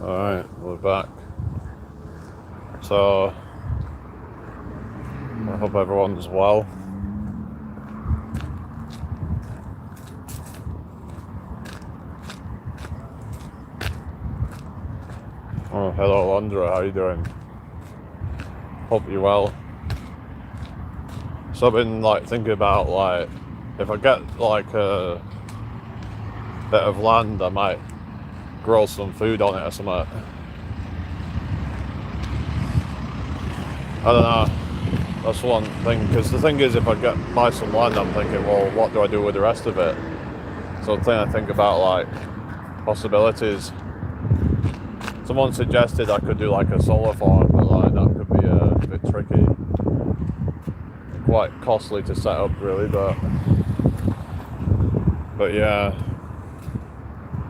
Alright, we're back. So, I hope everyone's well. Oh, hello, Andra, how you doing? Hope you're well. So I've been thinking about if I get a bit of land, I might grow some food on it or something. I don't know. That's one thing, because the thing is, if I buy some land, I'm thinking, well, what do I do with the rest of it? So I think about possibilities. Someone suggested I could do a solar farm, but that could be a bit tricky. Quite costly to set up, really, but yeah.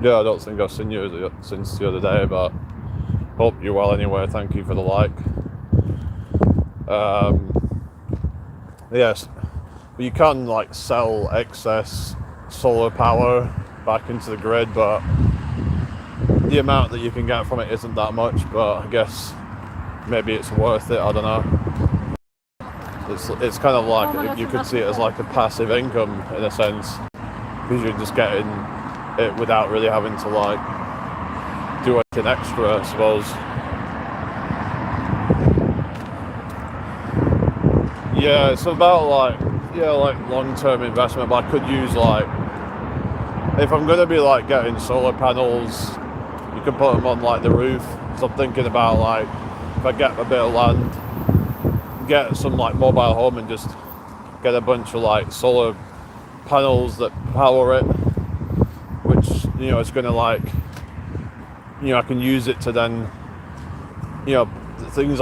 Yeah, I don't think I've seen you since the other day, but hope you're well anyway. Thank you for the like. Yes, but you can sell excess solar power back into the grid, but the amount that you can get from it isn't that much. But I guess maybe it's worth it. I don't know. It's kind of you could see it as a passive income in a sense, because you're just getting it without really having to do anything extra, I suppose. Yeah, it's about long-term investment, but I could use if I'm going to be getting solar panels, you can put them on the roof. So I'm thinking about if I get a bit of land, get some mobile home and just get a bunch of solar panels that power it, which it's going to I can use it to then things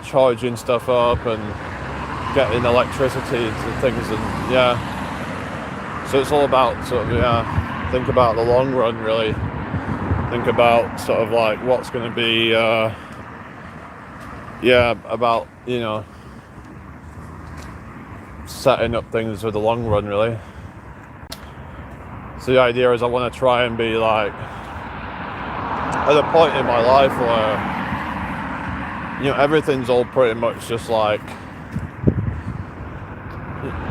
charging stuff up and getting electricity to things, and yeah, so it's all about think about the long run, really. Think about what's going to be about setting up things for the long run, really. So the idea is I want to try and be at a point in my life where everything's all pretty much just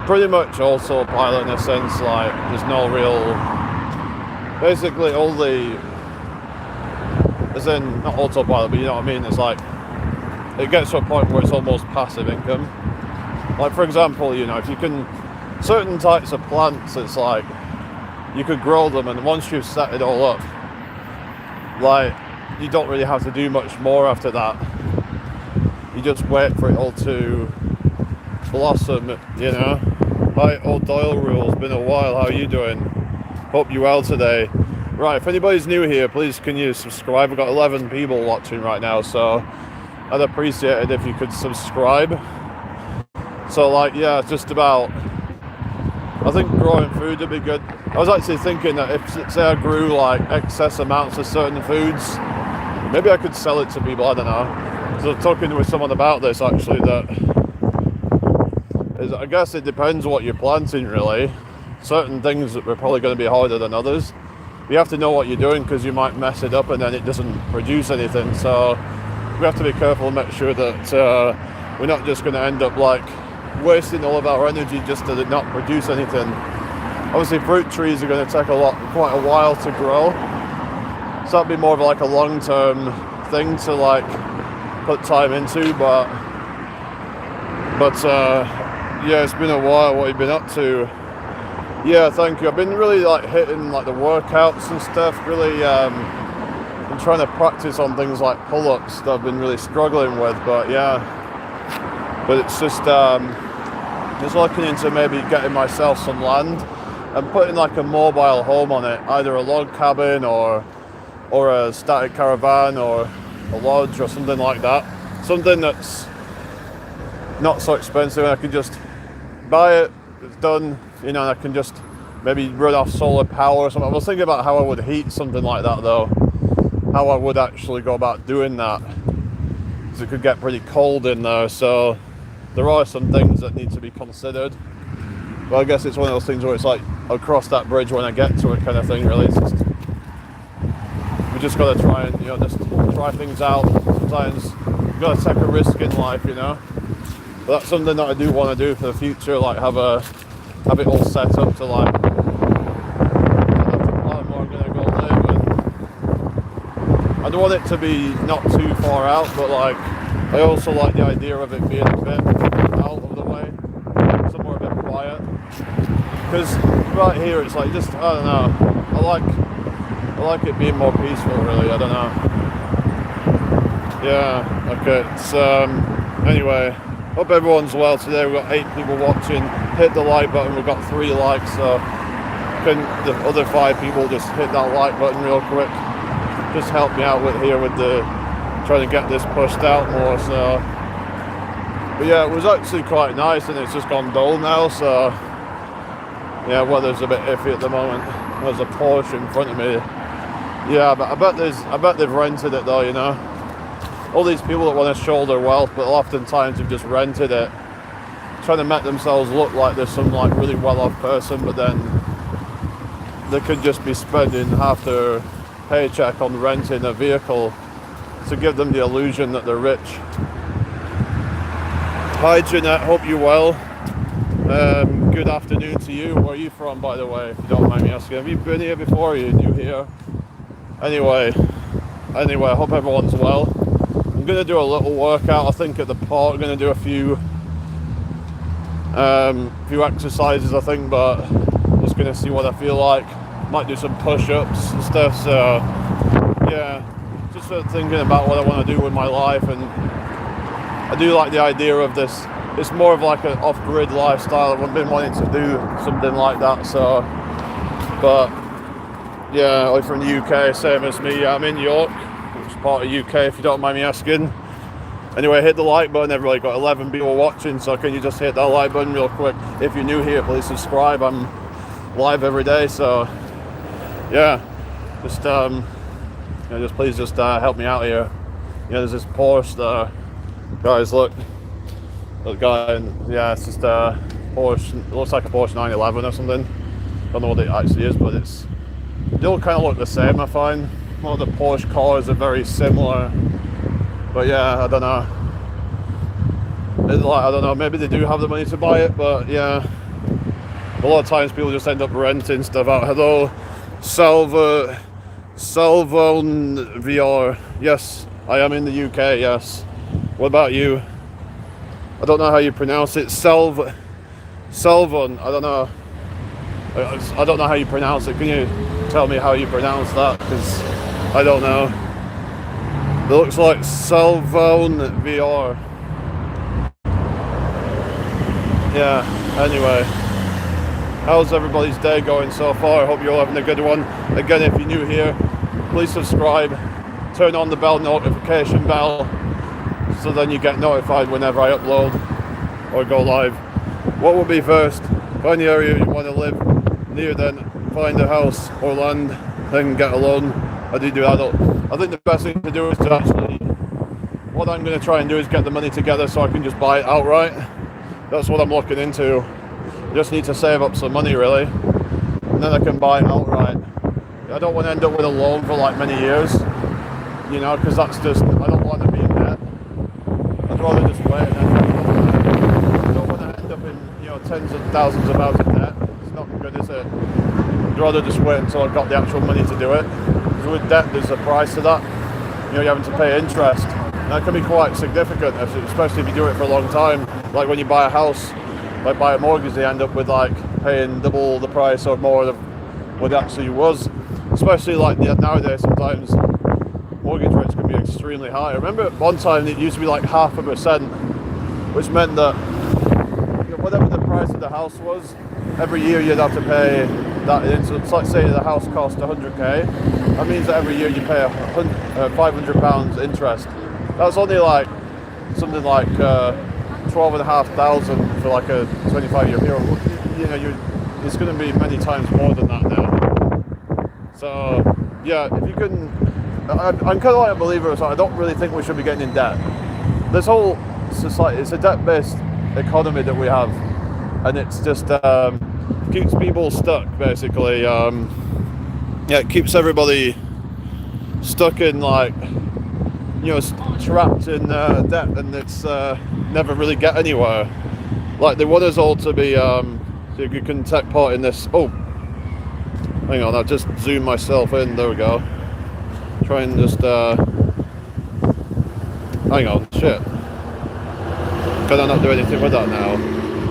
pretty much autopilot, in a sense. There's no real, basically all the, as in not autopilot, but you know what I mean. It's it gets to a point where it's almost passive income. For example, if you can, certain types of plants, it's you could grow them, and once you've set it all up, you don't really have to do much more after that. You just wait for it all to blossom, Hi, Old Doyle Rules, been a while, how are you doing? Hope you're well today. Right, if anybody's new here, please can you subscribe? We've got 11 people watching right now, so I'd appreciate it if you could subscribe. So yeah, it's just about, I think growing food would be good. I was actually thinking that if, say, I grew excess amounts of certain foods, maybe I could sell it to people, I don't know. So I was talking with someone about this, actually, I guess it depends what you're planting, really. Certain things are probably going to be harder than others. You have to know what you're doing, because you might mess it up and then it doesn't produce anything. So we have to be careful and make sure that we're not just going to end up wasting all of our energy just to not produce anything. Obviously, fruit trees are going to take quite a while to grow. So that'd be more of a long-term thing to put time into, but yeah, it's been a while. What have you been up to? Yeah, thank you. I've been really hitting the workouts and stuff. Really, been trying to practice on things like pull-ups that I've been really struggling with. But yeah, but it's just looking into maybe getting myself some land and putting a mobile home on it, either a log cabin or a static caravan or a lodge or something like that. Something that's not so expensive, and I can just buy it, it's done, and I can just maybe run off solar power or something. I was thinking about how I would heat something like that, though, how I would actually go about doing that, because it could get pretty cold in there. So there are some things that need to be considered, but I guess it's one of those things where it's I'll cross that bridge when I get to it, kind of thing, really. It's just, we just got to try and, just try things out. Sometimes you've got to take a risk in life, But that's something that I do want to do for the future, like have it all set up to like, I have to plan where I'm going to go live, and I don't want it to be not too far out, but like, I also like the idea of it being a bit out of the way, somewhere a bit quiet, because right here it's like, just, I don't know, I like it being more peaceful, really. I don't know. Yeah, okay. So anyway, hope everyone's well today. We've got 8 people watching. Hit the like button. We've got 3 likes. So can the other 5 people just hit that like button real quick? Just help me out with the trying to get this pushed out more. So, but yeah, it was actually quite nice, and it's just gone dull now. So yeah, weather's a bit iffy at the moment. There's a Porsche in front of me. Yeah, but I bet they've rented it though, All these people that want to show their wealth, but oftentimes have just rented it, trying to make themselves look like they're some like really well-off person, but then they could just be spending half their paycheck on renting a vehicle to give them the illusion that they're rich. Hi Jeanette, hope you're well. Good afternoon to you. Where are you from, by the way, if you don't mind me asking? Have you been here before? Are you new here? Anyway, I hope everyone's well. I'm going to do a little workout, I think, at the park. I'm going to do a few exercises, I think, but just going to see what I feel like. Might do some push-ups and stuff, so yeah, just sort of thinking about what I want to do with my life, and I do like the idea of this. It's more of like an off-grid lifestyle. I've been wanting to do something like that, so, but yeah, I'm from the UK, same as me. I'm in York, which is part of UK, if you don't mind me asking. Anyway, hit the like button. Everybody, got 11 people watching, so can you just hit that like button real quick? If you're new here, please subscribe. I'm live every day, so yeah, just just please just help me out here. There's this Porsche there, guys. Look, the guy, yeah, it's just a Porsche. It looks like a Porsche 911 or something. Don't know what it actually is, but they all kind of look the same, I find. All the Porsche cars are very similar, but yeah, I don't know. It's like, I don't know, maybe they do have the money to buy it, but yeah, a lot of times people just end up renting stuff out. Hello, Salvon VR. Yes, I am in the UK, yes. What about you? I don't know how you pronounce it. Salvon, I don't know. I don't know how you pronounce it. Can you tell me how you pronounce that? Because I don't know. It looks like Salvon VR. Yeah, anyway. How's everybody's day going so far? I hope you're all having a good one. Again, if you're new here, please subscribe. Turn on the bell notification bell, so then you get notified whenever I upload or go live. What will be first? Find the area you want to live near, then find a house or land, then get a loan. I do that. I think the best thing to do is to actually, what I'm going to try and do is get the money together so I can just buy it outright. That's what I'm looking into. Just need to save up some money, really, and then I can buy it outright. I don't want to end up with a loan for like many years, because that's just, I don't want to be in debt. I'd rather just wait. I don't want to end up in tens of thousands of pounds in debt. It's not good, is it? I'd rather just wait until I've got the actual money to do it. Because with debt, there's a price to that. You're having to pay interest. And that can be quite significant, especially if you do it for a long time. Like when you buy a house, like buy a mortgage, they end up with like paying double the price or more of what it actually was. Especially like nowadays, sometimes mortgage rates can be extremely high. I remember at one time it used to be like 0.5%, which meant that whatever the price of the house was, every year you'd have to pay that in. So it's like, say the house cost 100k, that means that every year you pay £500 interest. That's only like something like 12,500 for like a 25-year period. It's going to be many times more than that now. So yeah, if you can, I'm kind of like a believer. So I don't really think we should be getting in debt. This whole society, it's a debt-based economy that we have, and it's just keeps people stuck basically. It keeps everybody stuck in like, trapped in debt, and it's never really get anywhere. Like they want us all to be, so you can take part in this. Oh, hang on, I'll just zoom myself in. There we go. Try and just, hang on, shit. Can I not do anything with that now?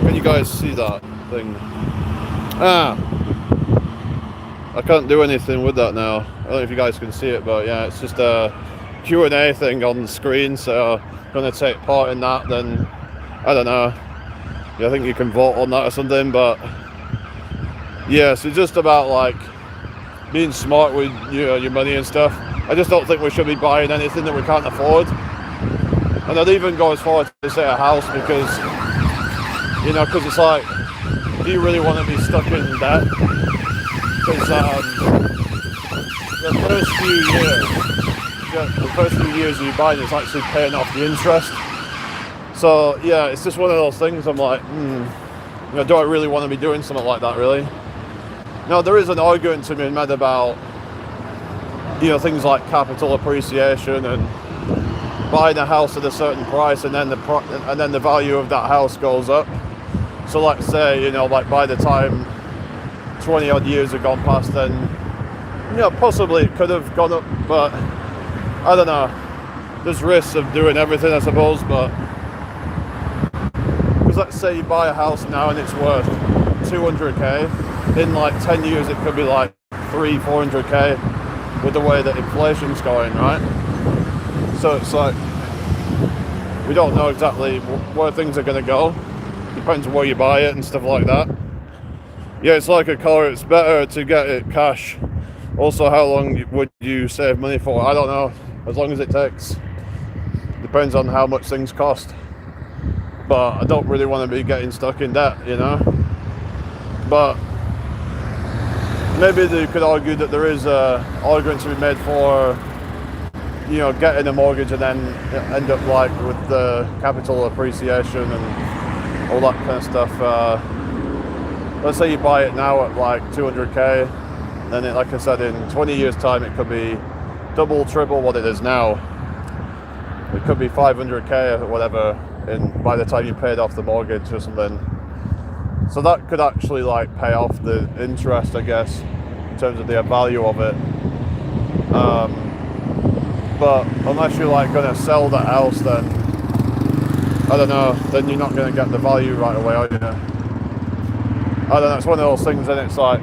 Can you guys see that thing? I can't do anything with that now. I don't know if you guys can see it, but yeah, it's just a Q&A thing on the screen, so I'm going to take part in that. Then, I don't know. Yeah, I think you can vote on that or something, but yeah, so just about like being smart with your money and stuff. I just don't think we should be buying anything that we can't afford. And I'd even go as far as to say a house, because because it's like, do you really want to be stuck in debt? Because the first few years of you buying, it's actually paying off the interest. So yeah, it's just one of those things. I'm like, do I really want to be doing something like that? Really? Now there is an argument to be made about things like capital appreciation and buying a house at a certain price, and then the value of that house goes up. So like say, like by the time 20 odd years have gone past, then possibly it could have gone up, but I don't know. There's risks of doing everything, I suppose, but because let's say you buy a house now and it's worth 200k, in like 10 years it could be like 400k with the way that inflation's going, right? So it's like, we don't know exactly where things are going to go. Depends on where you buy it and stuff like that. Yeah, it's like a car, it's better to get it cash. Also, how long would you save money for? I don't know, as long as it takes. Depends on how much things cost. But I don't really want to be getting stuck in debt, But maybe they could argue that there is a argument to be made for getting a mortgage and then end up like with the capital appreciation and all that kind of stuff. Let's say you buy it now at like 200k, then it, like I said, in 20 years time it could be double, triple what it is now. It could be 500k or whatever by the time you paid off the mortgage or something. So that could actually like pay off the interest, I guess, in terms of the value of it. But unless you're like going to sell that house, then I don't know, then you're not going to get the value right away, are you? I don't know, it's one of those things, and it's like,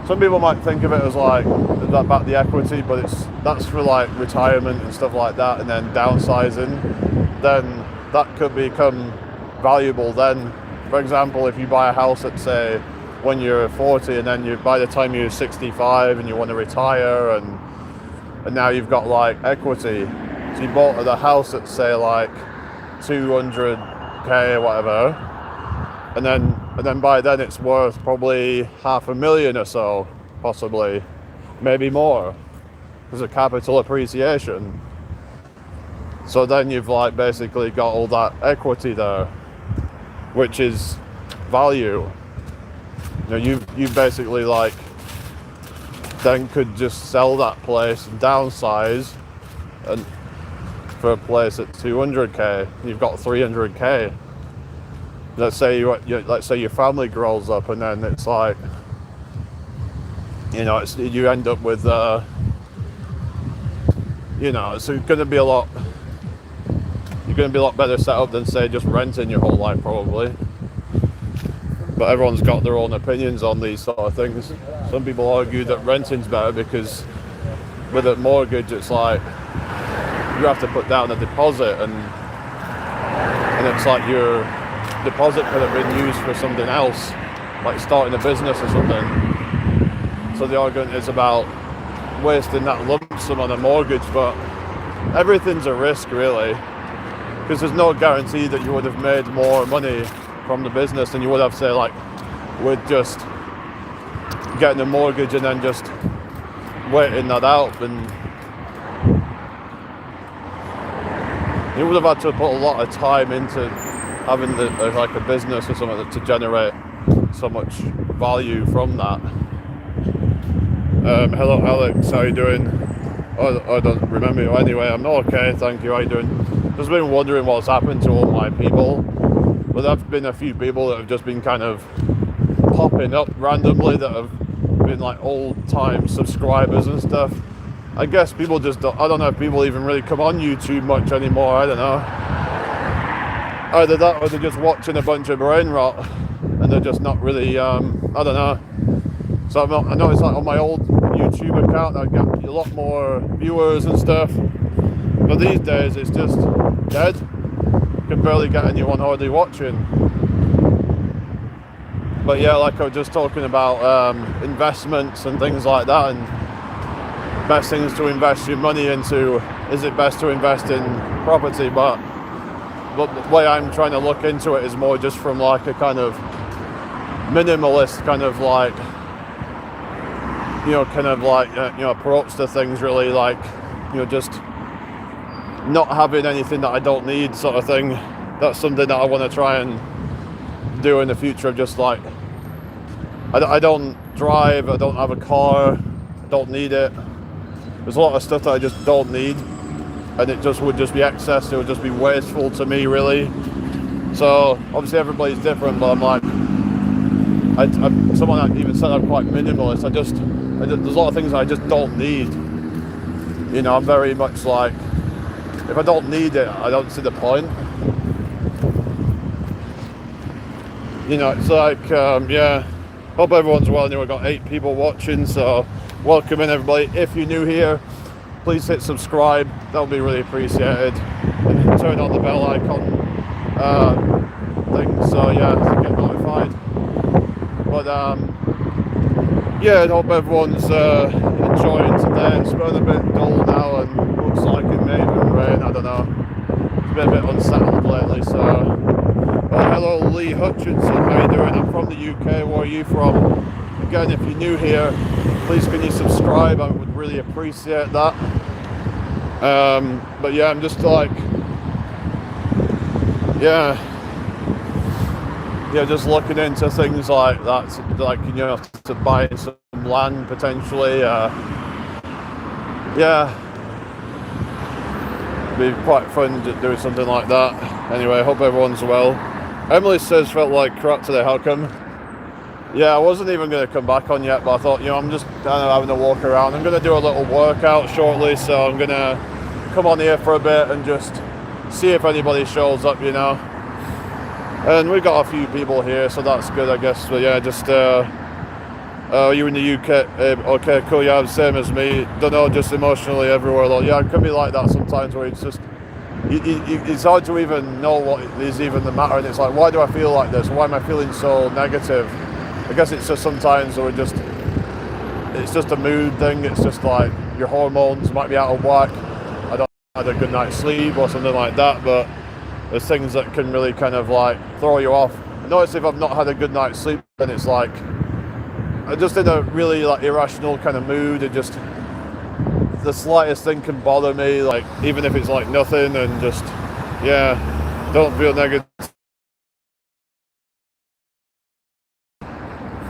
some people might think of it as like about the equity, but that's for like retirement and stuff like that, and then downsizing, then that could become valuable then. For example, if you buy a house at say when you're 40, and then by the time you're 65 and you want to retire, and now you've got like equity, so you bought the house at say like 200k or whatever, and then by then it's worth probably $500,000 or so, possibly, maybe more, because of capital appreciation. So then you've like basically got all that equity there, which is value. You basically like then could just sell that place and downsize, and for a place at 200k, you've got 300k. Let's say let's say your family grows up, and then it's like, you end up with, it's going to be a lot. You're going to be a lot better set up than say just renting your whole life, probably. But everyone's got their own opinions on these sort of things. Some people argue that renting's better because with a mortgage, it's like you have to put down a deposit, and it's like your deposit could have been used for something else, like starting a business or something. So the argument is about wasting that lump sum on a mortgage, but everything's a risk really, because there's no guarantee that you would have made more money from the business than you would have, say, like with just getting a mortgage and then just waiting that out. And you would have had to put a lot of time into having like a business or something to generate so much value from that. Hello Alex, how are you doing? I don't remember you. Anyway, I'm okay, thank you. How you doing? Just been wondering what's happened to all my people. But there've been a few people that have just been kind of popping up randomly that have been like old-time subscribers and stuff. I guess people just don't, I don't know if people even really come on YouTube much anymore. I don't know. Either that or they're just watching a bunch of brain rot and they're just not really, I don't know. So I noticed like on my old YouTube account I got a lot more viewers and stuff, but these days it's just dead. You can barely get anyone hardly watching. But yeah, like I was just talking about investments and things like that, and best things to invest your money into. Is it best to invest in property? But the way I'm trying to look into it is more just from like a kind of minimalist kind of like, approach to things, really, like, just not having anything that I don't need, sort of thing. That's something that I want to try and do in the future. Of just like, I don't drive, I don't have a car, I don't need it. There's a lot of stuff that I just don't need, and it just would just be excess. It would just be wasteful to me, really. So obviously everybody's different, but I'm like, someone that even said I'm quite minimalist. There's a lot of things I just don't need. I'm very much like, if I don't need it, I don't see the point. It's like, yeah. Hope everyone's well. Anyway, I've got 8 people watching, so welcome in, everybody. If you're new here, please hit subscribe. That would be really appreciated. And turn on the bell icon thing, so yeah, to get notified. But yeah, I hope everyone's enjoying today. It's been a bit dull now and looks like it may even rain, I don't know. It's been a bit unsettled lately, so... Oh, hello Lee Hutchinson, how you doing? I'm from the UK, where are you from? Again, if you're new here, please can you subscribe, I would really appreciate that. But yeah, I'm just like... Yeah, just looking into things like that, like, to buy some land potentially. Yeah, be quite fun to do something like that. Anyway, I hope everyone's well. Emily says felt like crap today. How come? Yeah, I wasn't even going to come back on yet, but I thought, I'm just kind of having a walk around. I'm going to do a little workout shortly, so I'm going to come on here for a bit and just see if anybody shows up, And we've got a few people here, so that's good, I guess. But yeah, just, you in the UK? Okay, cool, yeah, same as me. Don't know, just emotionally everywhere. Like, yeah, it can be like that sometimes, where it's just, it's hard to even know what is even the matter. And it's like, why do I feel like this? Why am I feeling so negative? I guess it's just sometimes it's just a mood thing. It's just like your hormones might be out of whack. I don't had a good night's sleep or something like that, but there's things that can really kind of like throw you off. I notice if I've not had a good night's sleep, then it's like I'm just in a really like irrational kind of mood, and just the slightest thing can bother me, like even if it's like nothing, and just don't feel negative.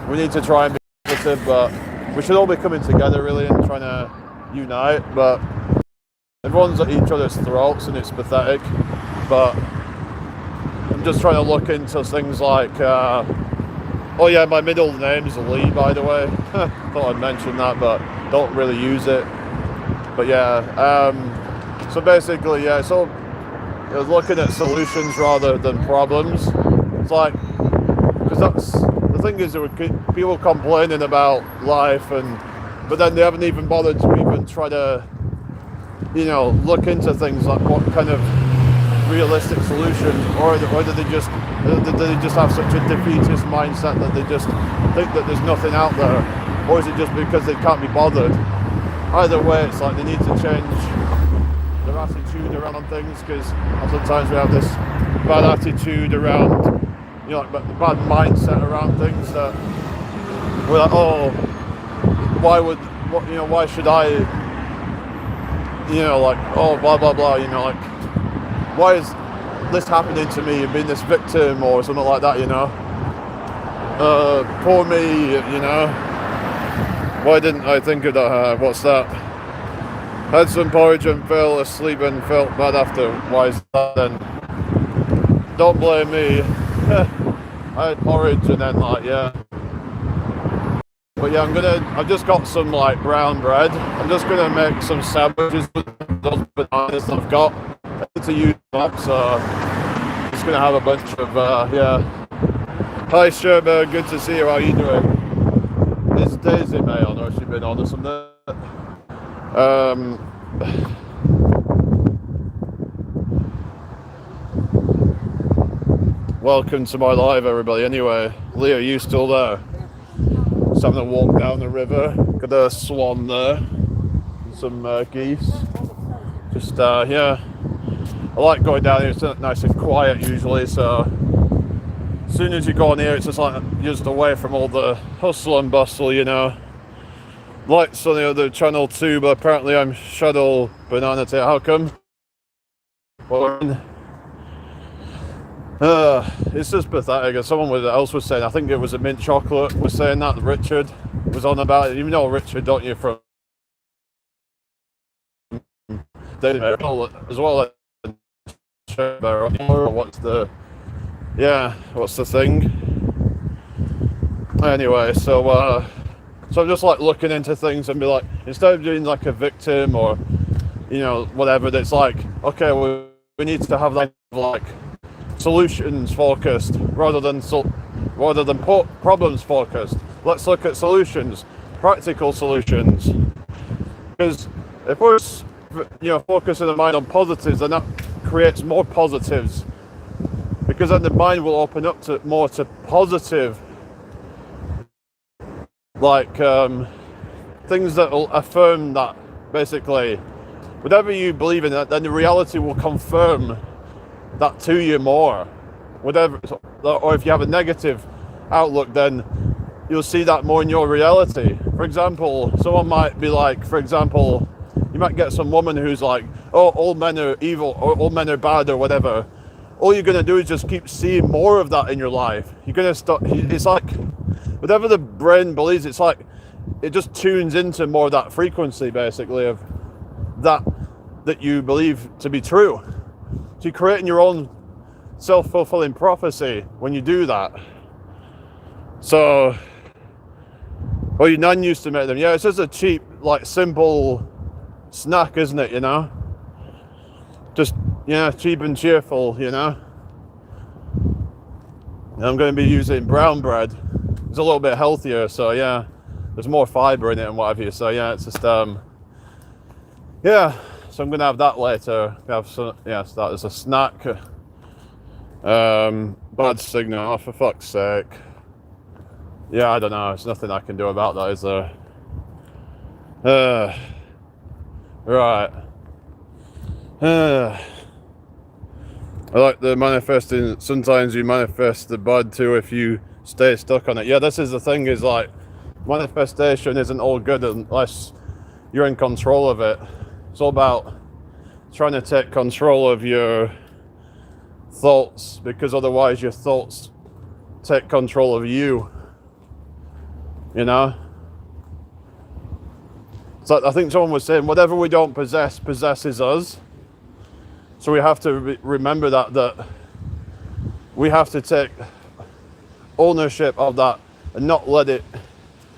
We need to try and be positive, but we should all be coming together really and trying to unite, but everyone's at each other's throats and it's pathetic. But I'm just trying to look into things like, oh yeah, my middle name's Lee, by the way. Thought I'd mention that, but don't really use it. But yeah, so basically, yeah, so I was looking at solutions rather than problems. It's like, because that's, the thing is, there were people complaining about life, but then they haven't even bothered to even try to, look into things like what kind of realistic solution, or do they just have such a defeatist mindset that they just think that there's nothing out there, or is it just because they can't be bothered? Either way, it's like they need to change their attitude around things, because sometimes we have this bad attitude around, like the bad mindset around things that we're like, oh, why should I, like, oh, blah blah blah, like, why is this happening to me, and being this victim or something like that, poor me, why didn't I think of that? What's that? Had some porridge and fell asleep and felt bad after. Why is that then? Don't blame me. I had porridge and then like, yeah. But yeah, I've just got some like brown bread. I'm just gonna make some sandwiches with those bananas I've got. To use up, so I'm just gonna have a bunch of, yeah. Hi Sherba, good to see you, how are you doing? Is Daisy May on, or has she been on or something? Welcome to my live, everybody. Anyway, Leah, are you still there? Just having a walk down the river. Got a swan there. Some geese. Just, yeah. I like going down here. It's nice and quiet usually, so as soon as you go on here, it's just like just away from all the hustle and bustle, you know. Lights on the other channel too, but apparently I'm Shadow Banana Tea. How come? It's just pathetic. As someone else was saying, I think it was a mint chocolate was saying that Richard was on about it. You know Richard, don't you, from Daily Mail as well? What's the thing? Anyway, so I'm just like looking into things and be like, instead of being like a victim or, you know, whatever, that's like, okay, well, we need to have that like solutions focused rather than problems focused. Let's look at solutions, practical solutions. Because if we're, you know, focusing the mind on positives, then that creates more positives. Because then the mind will open up to more to positive, like things that will affirm that basically, whatever you believe in, then the reality will confirm that to you more. Whatever, or if you have a negative outlook, then you'll see that more in your reality. For example, someone might be like, for example, you might get some woman who's like, oh, all men are evil, or all men are bad, or whatever. All you're going to do is just keep seeing more of that in your life. You're going to start, it's like, whatever the brain believes, it's like, it just tunes into more of that frequency, basically, of that you believe to be true. So you're creating your own self-fulfilling prophecy when you do that. So, well, your nan used to make them. Yeah, it's just a cheap, like, simple snack, isn't it, you know? Just, yeah, cheap and cheerful, you know? And I'm going to be using brown bread. It's a little bit healthier, so yeah, there's more fiber in it and what have you. So yeah, it's just, yeah, so I'm going to have that later. Have some, yes, that is a snack. Bad signal, oh, for fuck's sake. Yeah, I don't know, there's nothing I can do about that, is there? Right. I like the manifesting. Sometimes you manifest the bad too if you stay stuck on it. Yeah, this is the thing, is like, manifestation isn't all good unless you're in control of it. It's all about trying to take control of your thoughts, because otherwise your thoughts take control of you, you know? So I think someone was saying, whatever we don't possess possesses us. So we have to remember that we have to take ownership of that and not let it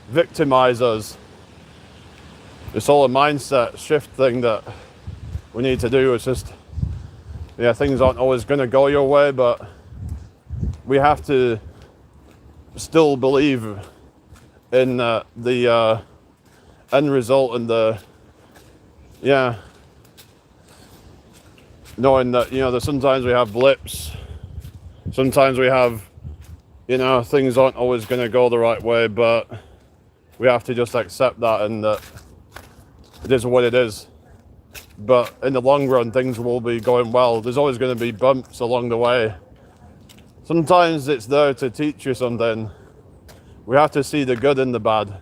victimize us. It's all a mindset shift thing that we need to do. It's just, yeah, things aren't always going to go your way, but we have to still believe in the end result and the, yeah, knowing that, you know, that sometimes we have blips, sometimes we have, you know, things aren't always going to go the right way, but we have to just accept that, and that it is what it is. But in the long run, things will be going well. There's always going to be bumps along the way. Sometimes it's there to teach you something. We have to see the good in the bad.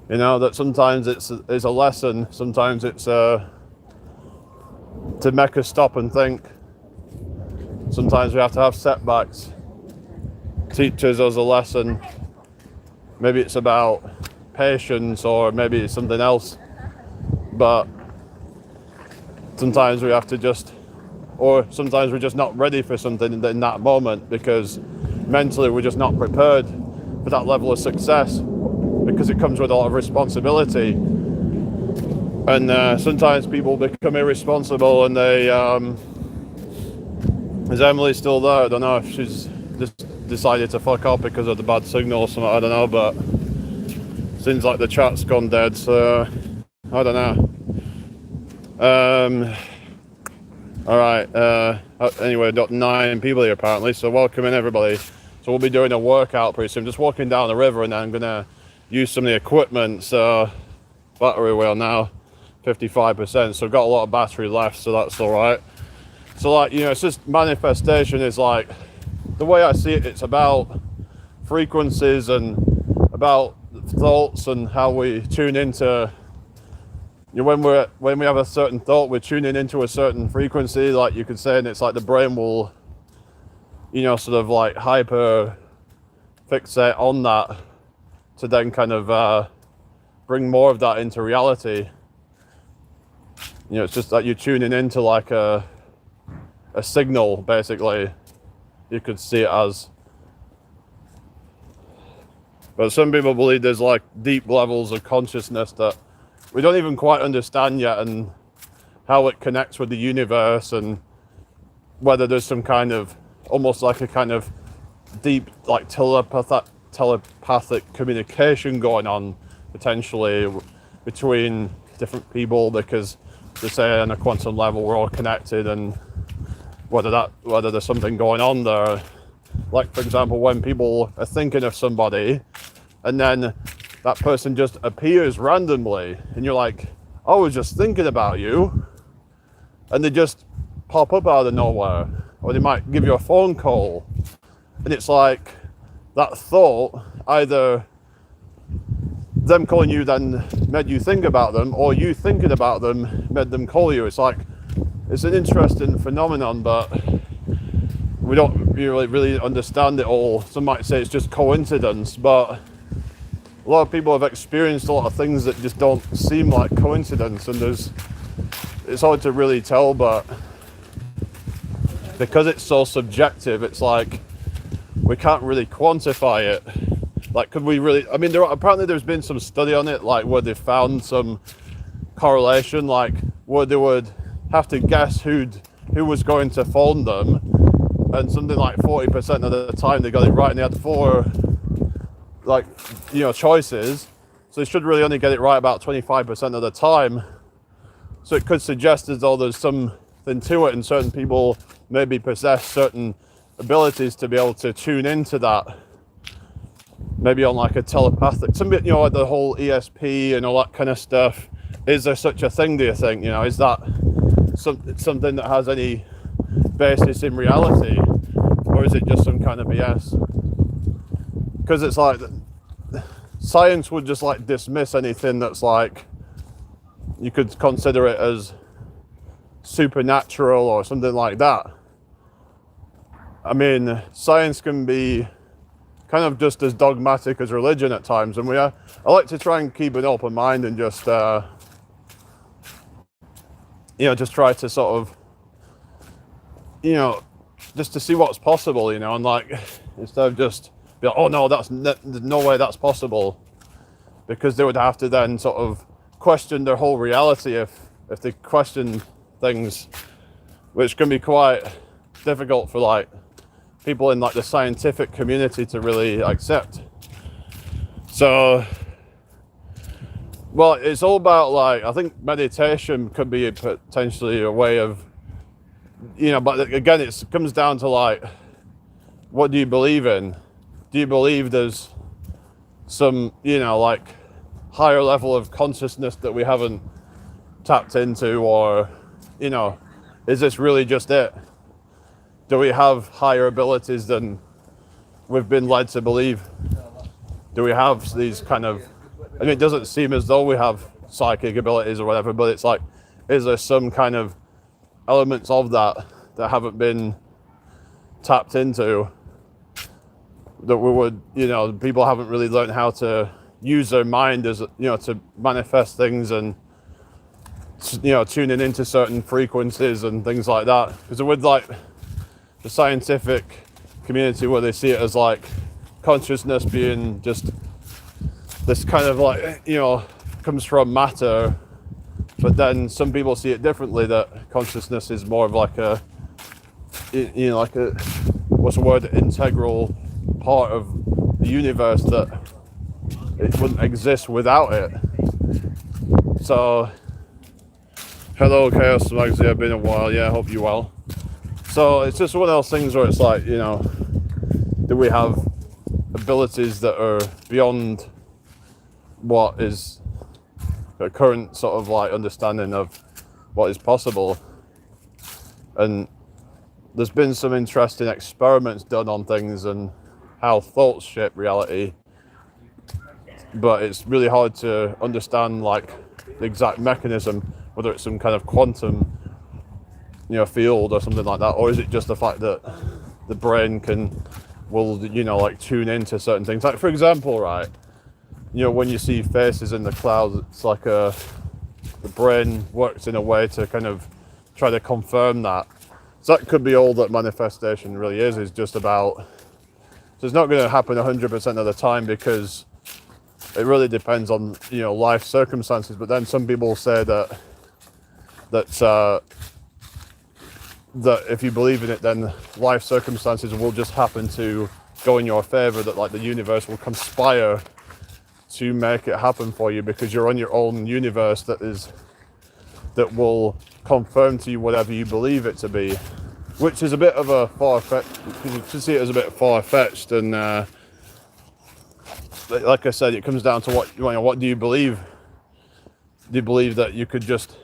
You know, that sometimes it's a lesson, sometimes it's to make us stop and think. Sometimes we have to have setbacks, teaches us a lesson. Maybe it's about patience, or maybe it's something else. but sometimes we have to just, or sometimes we're just not ready for something in that moment because mentally we're just not prepared for that level of success because it comes with a lot of responsibility. And sometimes people become irresponsible and they, is Emily still there? I don't know if she's just decided to fuck off because of the bad signal or something, I don't know, but seems like the chat's gone dead, so I don't know. Alright, anyway, we've got 9 people here apparently, so welcome in everybody. So we'll be doing a workout pretty soon, just walking down the river, and then I'm gonna use some of the equipment. So battery wheel now 55%, so I've got a lot of battery left, so that's alright. So like, you know, it's just manifestation is like, the way I see it, it's about frequencies and about thoughts and how we tune into, you know, when we have a certain thought, we're tuning into a certain frequency, like you could say, and it's like the brain will, you know, sort of like hyper fixate on that to then kind of bring more of that into reality. You know, it's just that you're tuning into like a signal, basically. You could see it as. But some people believe there's like deep levels of consciousness that we don't even quite understand yet, and how it connects with the universe, and whether there's some kind of, almost like a kind of deep, like telepathic communication going on potentially between different people, because they say on a quantum level we're all connected, and whether there's something going on there. Like, for example, when people are thinking of somebody and then that person just appears randomly and you're like, I was just thinking about you, and they just pop up out of nowhere, or they might give you a phone call, and it's like that thought, either them calling you then made you think about them, or you thinking about them made them call you. It's like, it's an interesting phenomenon, but we don't really understand it all. Some might say it's just coincidence, but a lot of people have experienced a lot of things that just don't seem like coincidence, and it's hard to really tell, but because it's so subjective, it's like we can't really quantify it. Like, could we really, I mean, apparently there's been some study on it, like where they found some correlation, like where they would have to guess who was going to phone them, and something like 40% of the time they got it right, and they had 4 like, you know, choices, so they should really only get it right about 25% of the time. So it could suggest as though there's something to it, and certain people maybe possess certain abilities to be able to tune into that, maybe on like a telepathic, some bit, you know, like the whole ESP and all that kind of stuff. Is there such a thing, do you think? You know, is that something that has any basis in reality, or is it just some kind of BS? Because it's like science would just like dismiss anything that's like, you could consider it as supernatural or something like that. I mean, science can be kind of just as dogmatic as religion at times, and I like to try and keep an open mind and just you know, just try to sort of, you know, just to see what's possible, you know, and like, instead of just be like, oh no, there's no way that's possible, because they would have to then sort of question their whole reality if they question things, which can be quite difficult for like people in like the scientific community to really accept. So, well, it's all about like, I think meditation could be potentially a way of, you know, but again, it comes down to like, what do you believe in? Do you believe there's some, you know, like higher level of consciousness that we haven't tapped into, or, you know, is this really just it? Do we have higher abilities than we've been led to believe? Do we have these kind of, I mean, it doesn't seem as though we have psychic abilities or whatever, but it's like, is there some kind of elements of that haven't been tapped into, that we would, you know, people haven't really learned how to use their mind as, you know, to manifest things and tuning into certain frequencies and things like that. Because with like the scientific community, where they see it as like consciousness being just this kind of like, comes from matter, but then some people see it differently, that consciousness is more of like a, like a, what's the word, integral part of the universe, that it wouldn't exist without it. So, hello Chaos Magsy, I've been a while, yeah, I hope you're well. So it's just one of those things where it's like, do we have abilities that are beyond what is the current sort of like understanding of what is possible? And there's been some interesting experiments done on things and how thoughts shape reality, but it's really hard to understand like the exact mechanism, whether it's some kind of quantum field or something like that, or is it just the fact that the brain will like tune into certain things. Like for example, right, when you see faces in the clouds, it's like the brain works in a way to kind of try to confirm that. So that could be all that manifestation really is just about. So it's not going to happen 100% of the time, because it really depends on life circumstances. But then some people say that if you believe in it, then life circumstances will just happen to go in your favor, that like the universe will conspire to make it happen for you, because you're on your own universe that will confirm to you whatever you believe it to be, which is a bit of a far-fetched, you can see it as a bit far-fetched. And like I said, it comes down to what do you believe? Do you believe that you could just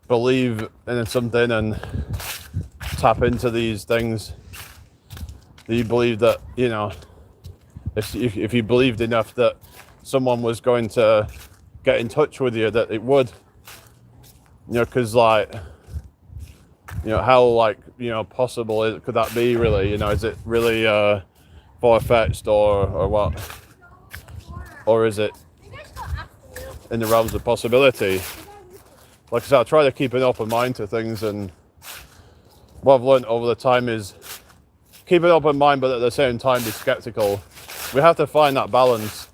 believe in something and tap into these things? Do you believe that if you believed enough that someone was going to get in touch with you, that it would, because like how like possible could that be really? Is it really far-fetched or what, or is it in the realms of possibility? Like I said, I try to keep an open mind to things, and what I've learned over the time is keep an open mind, but at the same time be skeptical. We have to find that balance.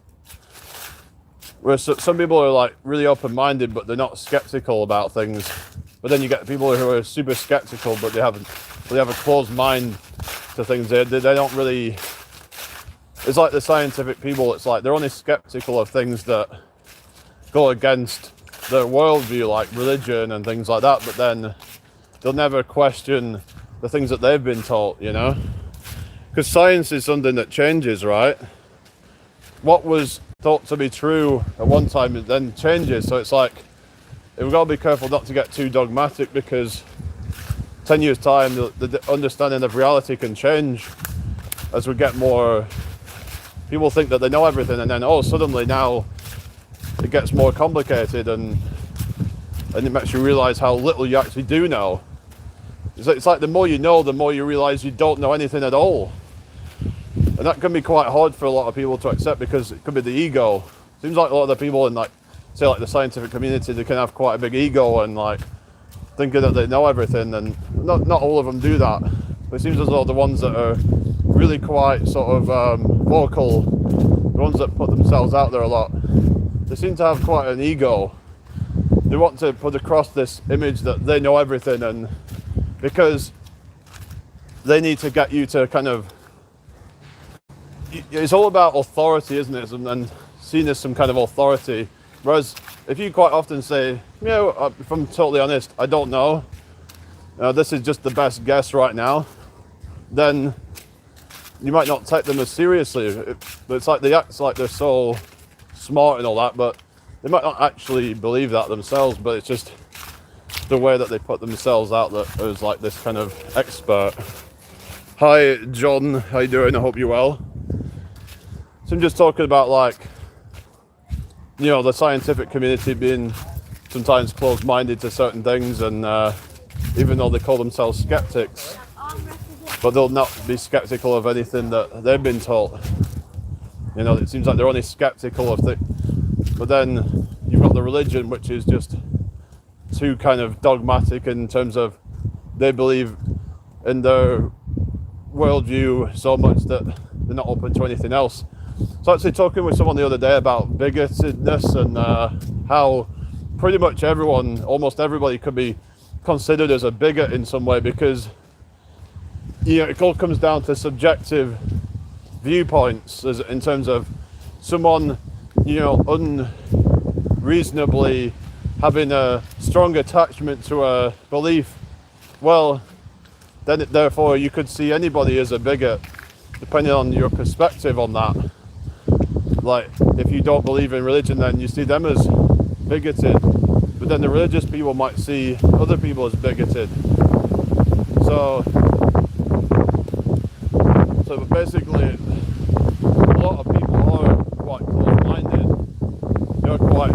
Where some people are like really open-minded, but they're not skeptical about things. But then you get people who are super skeptical, but they have a closed mind to things. They don't really. It's like the scientific people. It's like they're only skeptical of things that go against their worldview, like religion and things like that. But then they'll never question the things that they've been taught. Because science is something that changes, right? What was thought to be true at one time it then changes. So it's like we've got to be careful not to get too dogmatic, because 10 years time the understanding of reality can change as we get more. People think that they know everything, and then suddenly now it gets more complicated, and it makes you realize how little you actually do know. It's like the more you know, the more you realize you don't know anything at all. And that can be quite hard for a lot of people to accept, because it could be the ego. Seems like a lot of the people in like the scientific community, they can have quite a big ego and like thinking that they know everything, and not all of them do that. But it seems as though the ones that are really quite sort of vocal, the ones that put themselves out there a lot, they seem to have quite an ego. They want to put across this image that they know everything, and because they need to get you to kind of, it's all about authority, isn't it? And seen as some kind of authority. Whereas if you quite often say, if I'm totally honest, I don't know, this is just the best guess right now, then you might not take them as seriously. But it's like they act like they're so smart and all that, but they might not actually believe that themselves. But it's just the way that they put themselves out there as like this kind of expert. Hi John, how you doing? I hope you're well. So I'm just talking about like, the scientific community being sometimes closed-minded to certain things, and even though they call themselves skeptics, but they'll not be skeptical of anything that they've been taught. It seems like they're only skeptical of things. But then you've got the religion, which is just too kind of dogmatic in terms of they believe in their worldview so much that they're not open to anything else. So actually talking with someone the other day about bigotedness and how pretty much everyone, almost everybody, could be considered as a bigot in some way, because it all comes down to subjective viewpoints in terms of someone unreasonably having a strong attachment to a belief. Well, then therefore you could see anybody as a bigot depending on your perspective on that. Like, if you don't believe in religion, then you see them as bigoted, but then the religious people might see other people as bigoted. So basically, a lot of people are quite close-minded. They're quite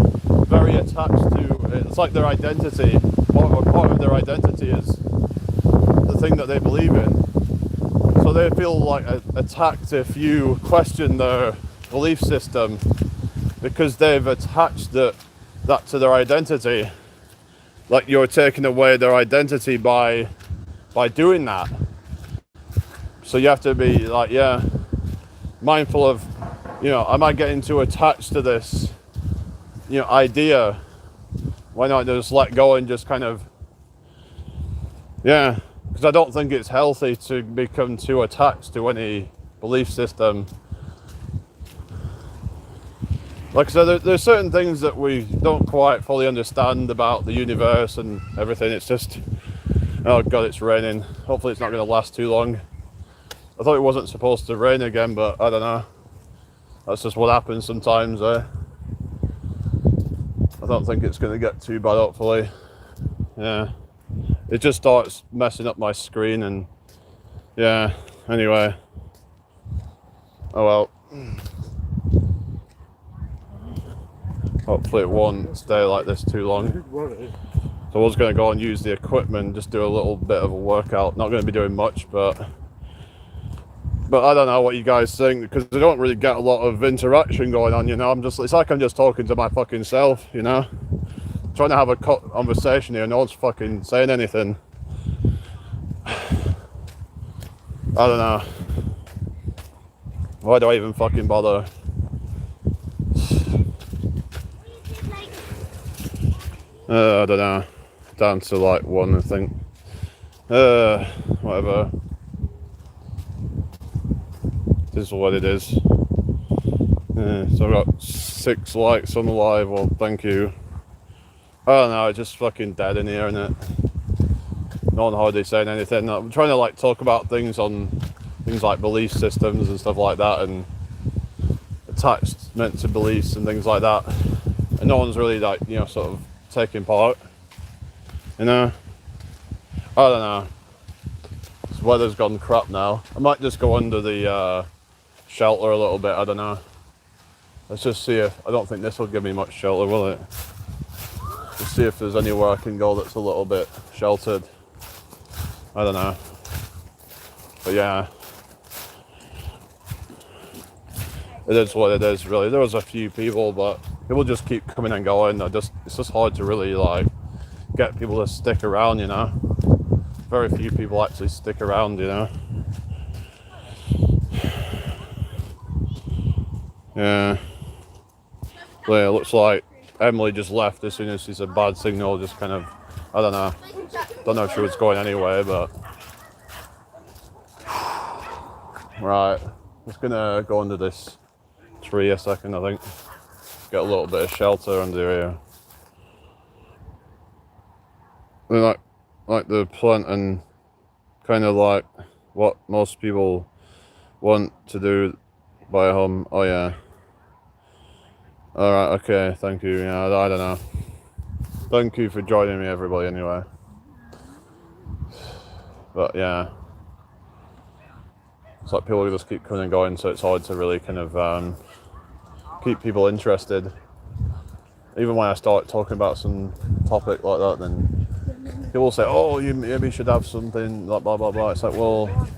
very attached to it. It's like their identity, part of their identity is the thing that they believe in. So they feel like attacked if you question their belief system, because they've attached that to their identity. Like, you're taking away their identity by doing that. So you have to be like, mindful of, am I getting too attached to this, idea? Why not just let go and just kind of, because I don't think it's healthy to become too attached to any belief system. Like I said, there's certain things that we don't quite fully understand about the universe and everything. It's just, oh God, it's raining. Hopefully it's not going to last too long. I thought it wasn't supposed to rain again, but I don't know. That's just what happens sometimes. I don't think it's going to get too bad, hopefully. Yeah. It just starts messing up my screen and, anyway. Oh well. Hopefully it won't stay like this too long. So I was going to go and use the equipment, just do a little bit of a workout. Not going to be doing much, but I don't know what you guys think, because I don't really get a lot of interaction going on, it's like I'm just talking to my fucking self, trying to have a conversation here. No one's fucking saying anything. I don't know. Why do I even fucking bother? I don't know. Down to like 1, I think. Whatever. This is what it is. So I've got 6 likes on the live. Well, thank you. I don't know, it's just fucking dead in here, innit? No one hardly saying anything. I'm trying to like talk about things like belief systems and stuff like that, and attachment to beliefs and things like that. And no one's really like, sort of taking part. I don't know. This weather's gone crap now. I might just go under the shelter a little bit, I don't know. Let's just see if, I don't think this will give me much shelter, will it? Let's see if there's anywhere I can go that's a little bit sheltered. I don't know. But yeah. It is what it is, really. There was a few people, but people just keep coming and going. It's just hard to really like get people to stick around, Very few people actually stick around, Yeah. Well, yeah, it looks like Emily just left as soon as she said bad signal, just kind of, I don't know. Don't know if she was going anyway, but right. Just gonna go under this tree a second, I think. Get a little bit of shelter under here. They're like the plant and kind of like what most people want to do by a home. Oh yeah. Alright, okay, thank you. Yeah, I don't know. Thank you for joining me, everybody, anyway. But yeah. It's like people just keep coming and going, so it's hard to really kind of keep people interested. Even when I start talking about some topic like that, then people say, oh, you maybe should have something, like blah, blah, blah. It's like, well,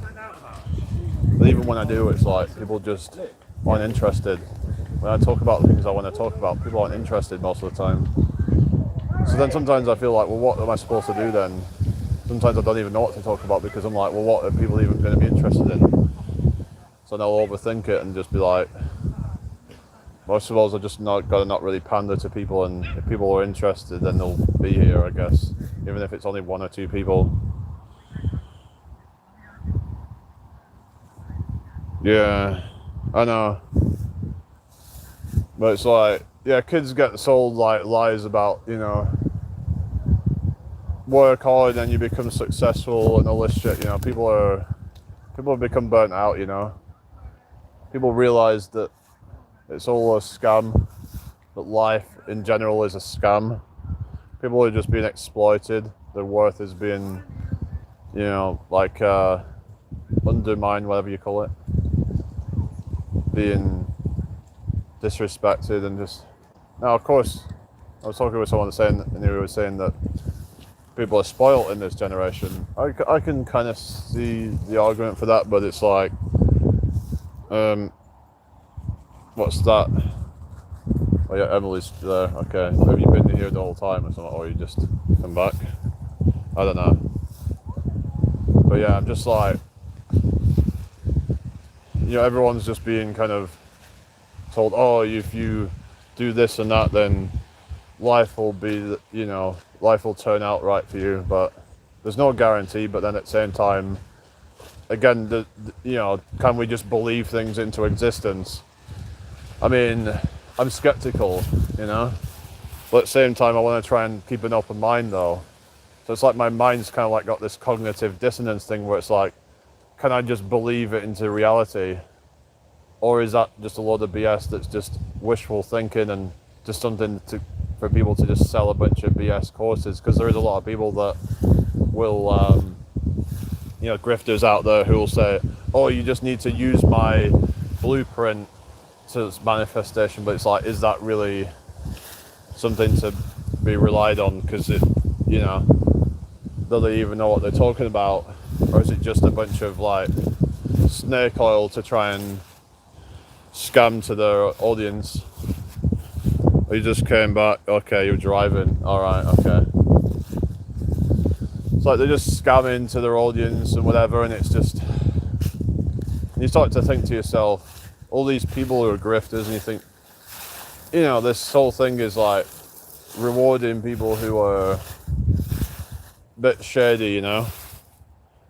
even when I do, it's like people just aren't interested. When I talk about things I want to talk about, people aren't interested most of the time. So then sometimes I feel like, well, what am I supposed to do then? Sometimes I don't even know what to talk about because I'm like, well, what are people even going to be interested in? So then I'll overthink it and just be like, most of all, I just got to not really pander to people, and if people are interested, then they'll be here, I guess, even if it's only one or two people. Yeah, I know. But it's like, yeah, kids get sold like lies about, work hard and you become successful and all this shit. People have become burnt out. People realize that it's all a scam, that life in general is a scam. People are just being exploited. Their worth is being, undermined, whatever you call it. Being disrespected and just... Now, of course, I was talking with someone and he was saying that people are spoiled in this generation. I can kind of see the argument for that, but it's like, what's that? Oh yeah, Emily's there. Okay, have you been here the whole time or something, or you just come back? I don't know. But yeah, I'm just like, everyone's just being kind of told, oh, if you do this and that, then life will be, life will turn out right for you. But there's no guarantee. But then at the same time, again, can we just believe things into existence? I mean, I'm skeptical, but at the same time, I want to try and keep an open mind, though. So it's like my mind's kind of like got this cognitive dissonance thing where it's like, can I just believe it into reality? Or is that just a load of BS that's just wishful thinking and just something for people to just sell a bunch of BS courses? Because there is a lot of people that will, grifters out there who will say, oh, you just need to use my blueprint to its manifestation. But it's like, is that really something to be relied on? Because do they even know what they're talking about? Or is it just a bunch of like snake oil to try and scam to their audience? You just came back. Okay, you're driving. All right. Okay. It's like they're just scamming to their audience and whatever, and it's just, you start to think to yourself, all these people who are grifters, and you think, this whole thing is like rewarding people who are a bit shady.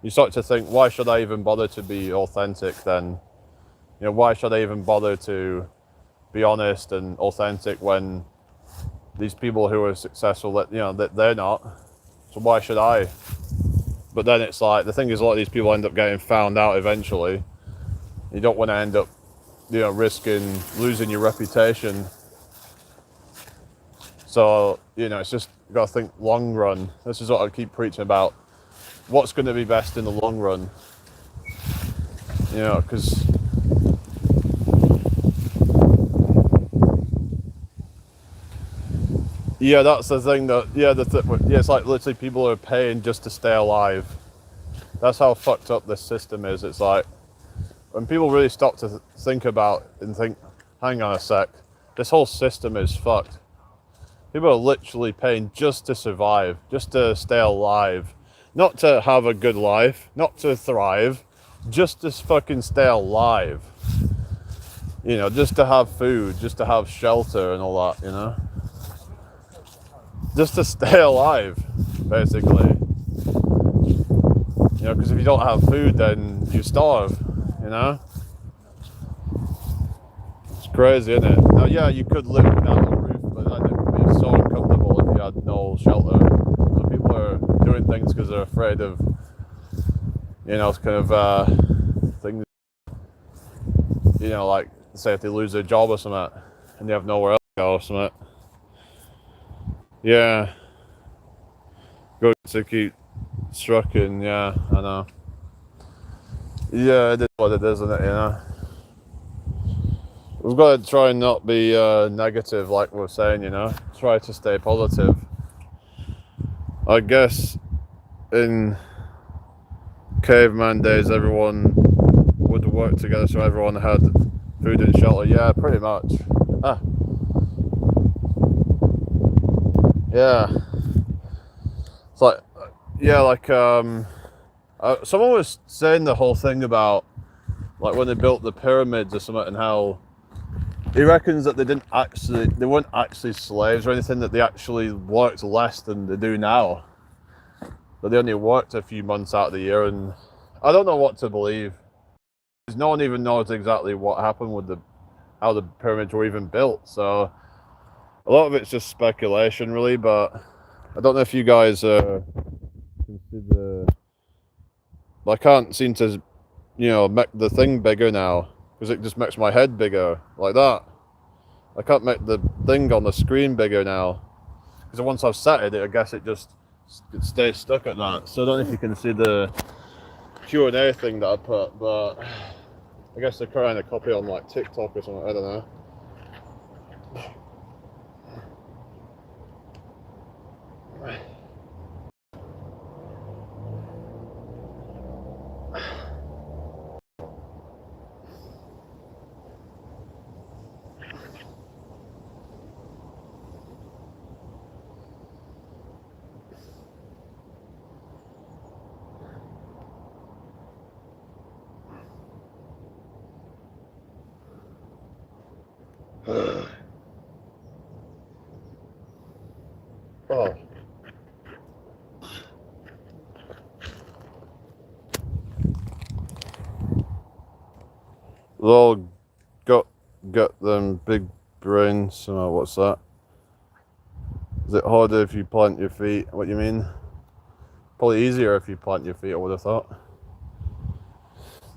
You start to think, why should I even bother to be authentic then? Why should I even bother to be honest and authentic when these people who are successful, that they're not? So why should I? But then it's like, the thing is, a lot of these people end up getting found out eventually. You don't want to end up, risking losing your reputation. So, it's just, you got to think long run. This is what I keep preaching about. What's going to be best in the long run? Because yeah, that's the thing that, it's like literally people are paying just to stay alive. That's how fucked up this system is. It's like, when people really stop to think about and think, hang on a sec, this whole system is fucked. People are literally paying just to survive, just to stay alive. Not to have a good life, not to thrive, just to fucking stay alive. Just to have food, just to have shelter and all that, Just to stay alive, basically. Because if you don't have food, then you starve, It's crazy, isn't it? Now, yeah, you could live without a roof, but then it would be so uncomfortable if you had no shelter. So people are doing things because they're afraid of, things, like, say if they lose their job or something, and they have nowhere else to go or something. Yeah. Go to keep trucking, yeah, I know. Yeah, it is what it is, isn't it, We've got to try and not be negative, like we're saying, Try to stay positive. I guess in caveman days, everyone would work together, so everyone had food and shelter. Yeah, pretty much. Yeah, it's like, yeah, like someone was saying the whole thing about like when they built the pyramids or something, and how he reckons that they weren't actually slaves or anything, that they actually worked less than they do now. But they only worked a few months out of the year, and I don't know what to believe. No one even knows exactly what happened with how the pyramids were even built. So a lot of it's just speculation, really. But I don't know if you guys consider. I can't seem to, make the thing bigger now because it just makes my head bigger like that. I can't make the thing on the screen bigger now because once I've set it, I guess it stays stuck at that. So I don't know if you can see the Q&A thing that I put, but I guess they're trying to copy on like TikTok or something. I don't know. Oh. They all got them big brains. What's that? Is it harder if you plant your feet? What you mean? Probably easier if you plant your feet, I would have thought.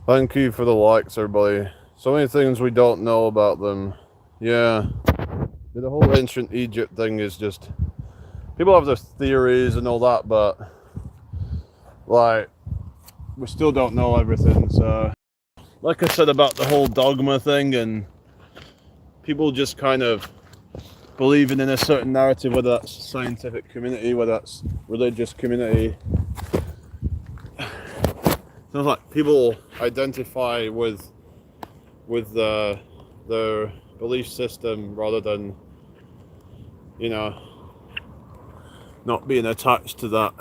Thank you for the likes, everybody. So many things we don't know about them. Yeah. The whole ancient Egypt thing is just... People have their theories and all that, but... Like... We still don't know everything, so... Like I said about the whole dogma thing, and... People just kind of... believing in a certain narrative, whether that's scientific community, whether that's religious community. Sounds like people identify with their belief system rather than, not being attached to that.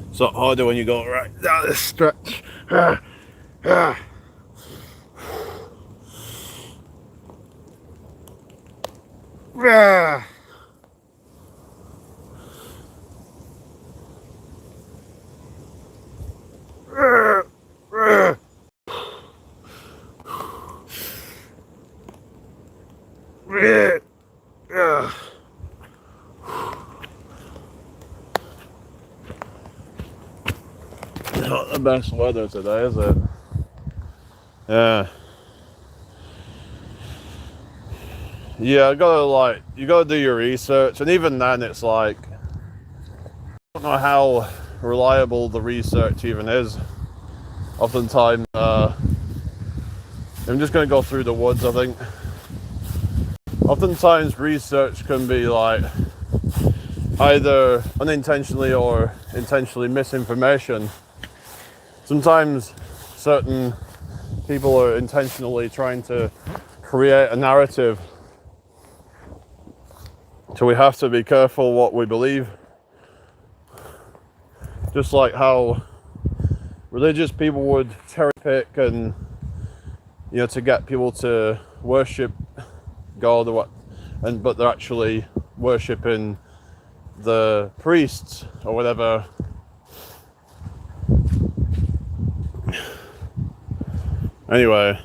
It's a lot harder when you go right down this stretch. Not the best weather today, is it? Yeah. Yeah, you gotta do your research, and even then it's like, I don't know how reliable the research even is. Oftentimes, I'm just gonna go through the woods, I think. Oftentimes research can be like either unintentionally or intentionally misinformation. Sometimes certain people are intentionally trying to create a narrative, so we have to be careful what we believe. Just like how religious people would cherry pick and, to get people to worship God or what, but they're actually worshipping the priests or whatever. Anyway,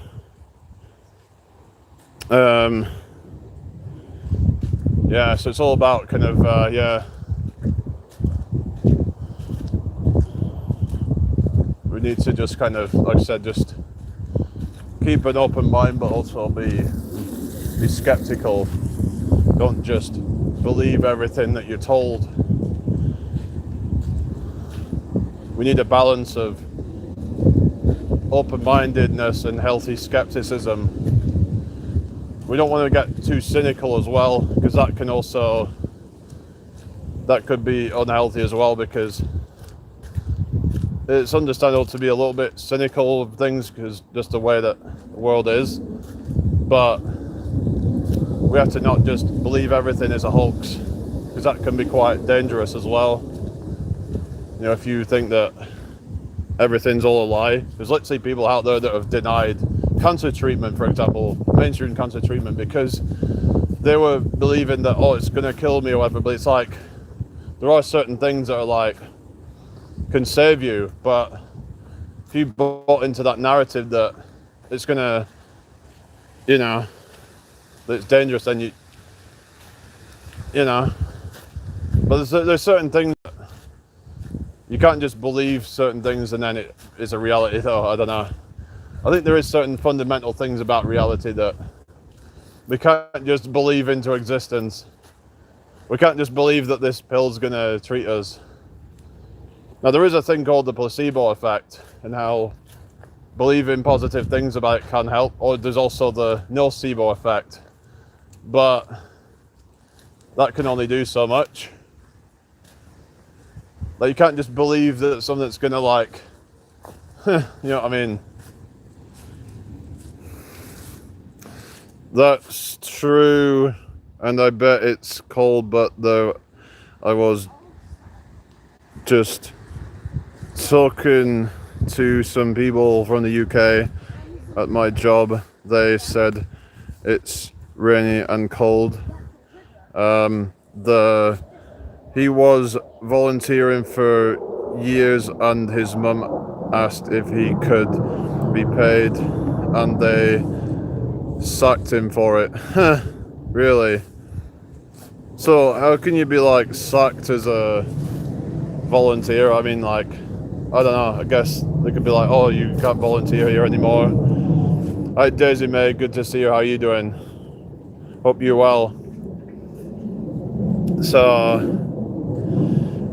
yeah, so it's all about kind of, we need to just kind of, like I said, just keep an open mind, but also be skeptical. Don't just believe everything that you're told. We need a balance of open-mindedness and healthy skepticism. We don't want to get too cynical as well, because that can also that could be unhealthy as well, because it's understandable to be a little bit cynical of things because just the way that the world is, but we have to not just believe everything is a hoax, because that can be quite dangerous as well. You know, if you think that everything's all a lie, there's literally people out there that have denied cancer treatment, for example, mainstream cancer treatment, because they were believing that, oh, it's going to kill me or whatever. But it's like, there are certain things that are like, can save you, but if you bought into that narrative that it's going to, you know, that it's dangerous, then you know, but there's certain things that you can't just believe certain things and then it is a reality, though. I don't know. I think there is certain fundamental things about reality that we can't just believe into existence. We can't just believe that this pill's gonna treat us. Now, there is a thing called the placebo effect, and how believing positive things about it can help. Or there's also the nocebo effect, but that can only do so much. Like, you can't just believe that something that's gonna, like, you know what I mean? That's true, and I bet it's cold, but though I was just talking to some people from the UK at my job. They said it's rainy and cold. He was volunteering for years, and his mum asked if he could be paid, and they sacked him for it. Really? So how can you be like sacked as a volunteer? I mean, like, I don't know, I guess they could be like, oh, you can't volunteer here anymore. Hi, Daisy May, good to see you. How are you doing? Hope you're well. So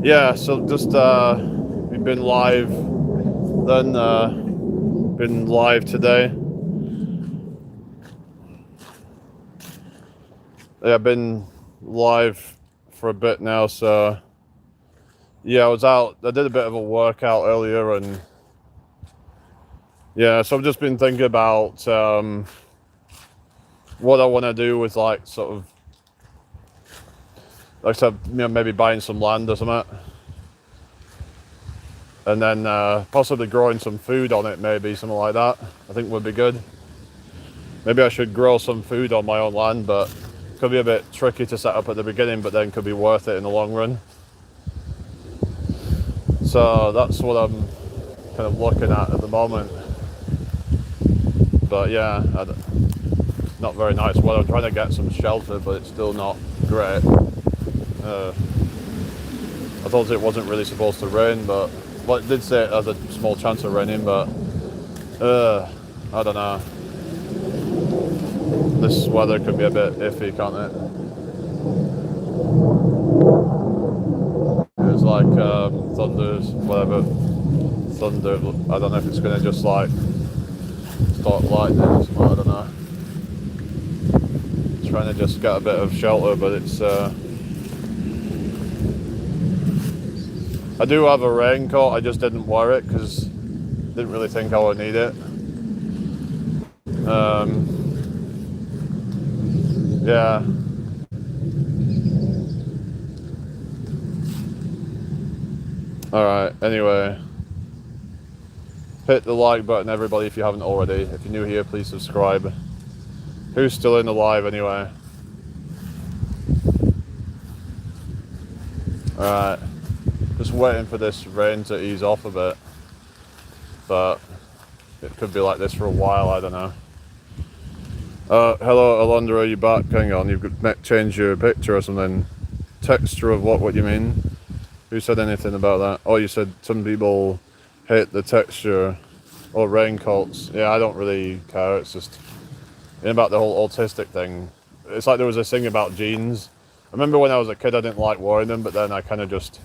yeah, so just we've been live then, been live today. Yeah, I've been live for a bit now, so yeah, I did a bit of a workout earlier, and yeah, so I've just been thinking about what I want to do with, like, sort of, like I said, you know, maybe buying some land or something, and then possibly growing some food on it, maybe something like that. I think would be good. Maybe I should grow some food on my own land, but could be a bit tricky to set up at the beginning, but then could be worth it in the long run. So that's what I'm kind of looking at the moment. But yeah, not very nice weather. I'm trying to get some shelter, but it's still not great. I thought it wasn't really supposed to rain, but well, it did say it has a small chance of raining, but I don't know. This weather could be a bit iffy, can't it? It's like thunders, whatever. Thunder, I don't know if it's going to just like start lightning or something, I don't know. Trying to just get a bit of shelter, but it's I do have a raincoat, I just didn't wear it because I didn't really think I would need it. Yeah. Alright, anyway. Hit the like button, everybody, if you haven't already. If you're new here, please subscribe. Who's still in the live, anyway? Alright. Just waiting for this rain to ease off a bit. But it could be like this for a while, I don't know. Hello, Alondra, are you back? Hang on, you've changed your picture or something. Texture of what do you mean? Who said anything about that? Oh, you said some people hate the texture or raincoats. Yeah, I don't really care. It's just about the whole autistic thing. It's like there was this thing about jeans. I remember when I was a kid, I didn't like wearing them, but then I kind of just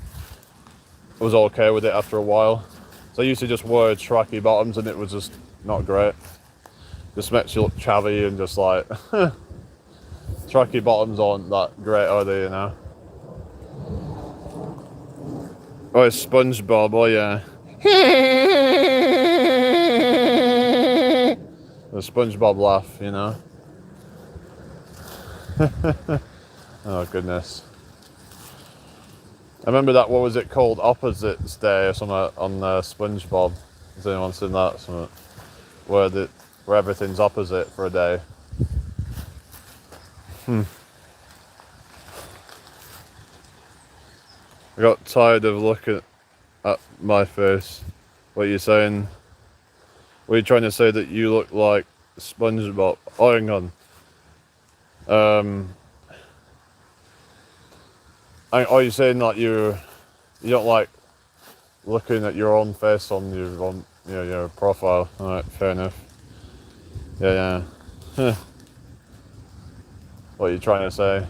was okay with it after a while. So I used to just wear tracky bottoms, and it was just not great. Just makes you look chavvy and just like tracky bottoms aren't that great, are they, you know? Oh, it's SpongeBob. Oh yeah. The SpongeBob laugh, you know. Oh goodness. I remember that. What was it called? Opposites Day or something on SpongeBob. Has anyone seen that? Something where everything's opposite for a day. I got tired of looking at my face. What are you saying? What are you trying to say, that you look like SpongeBob? Oh, hang on. Are you saying that you don't like looking at your own face on your profile? All right, fair enough. Yeah. What are you trying to say?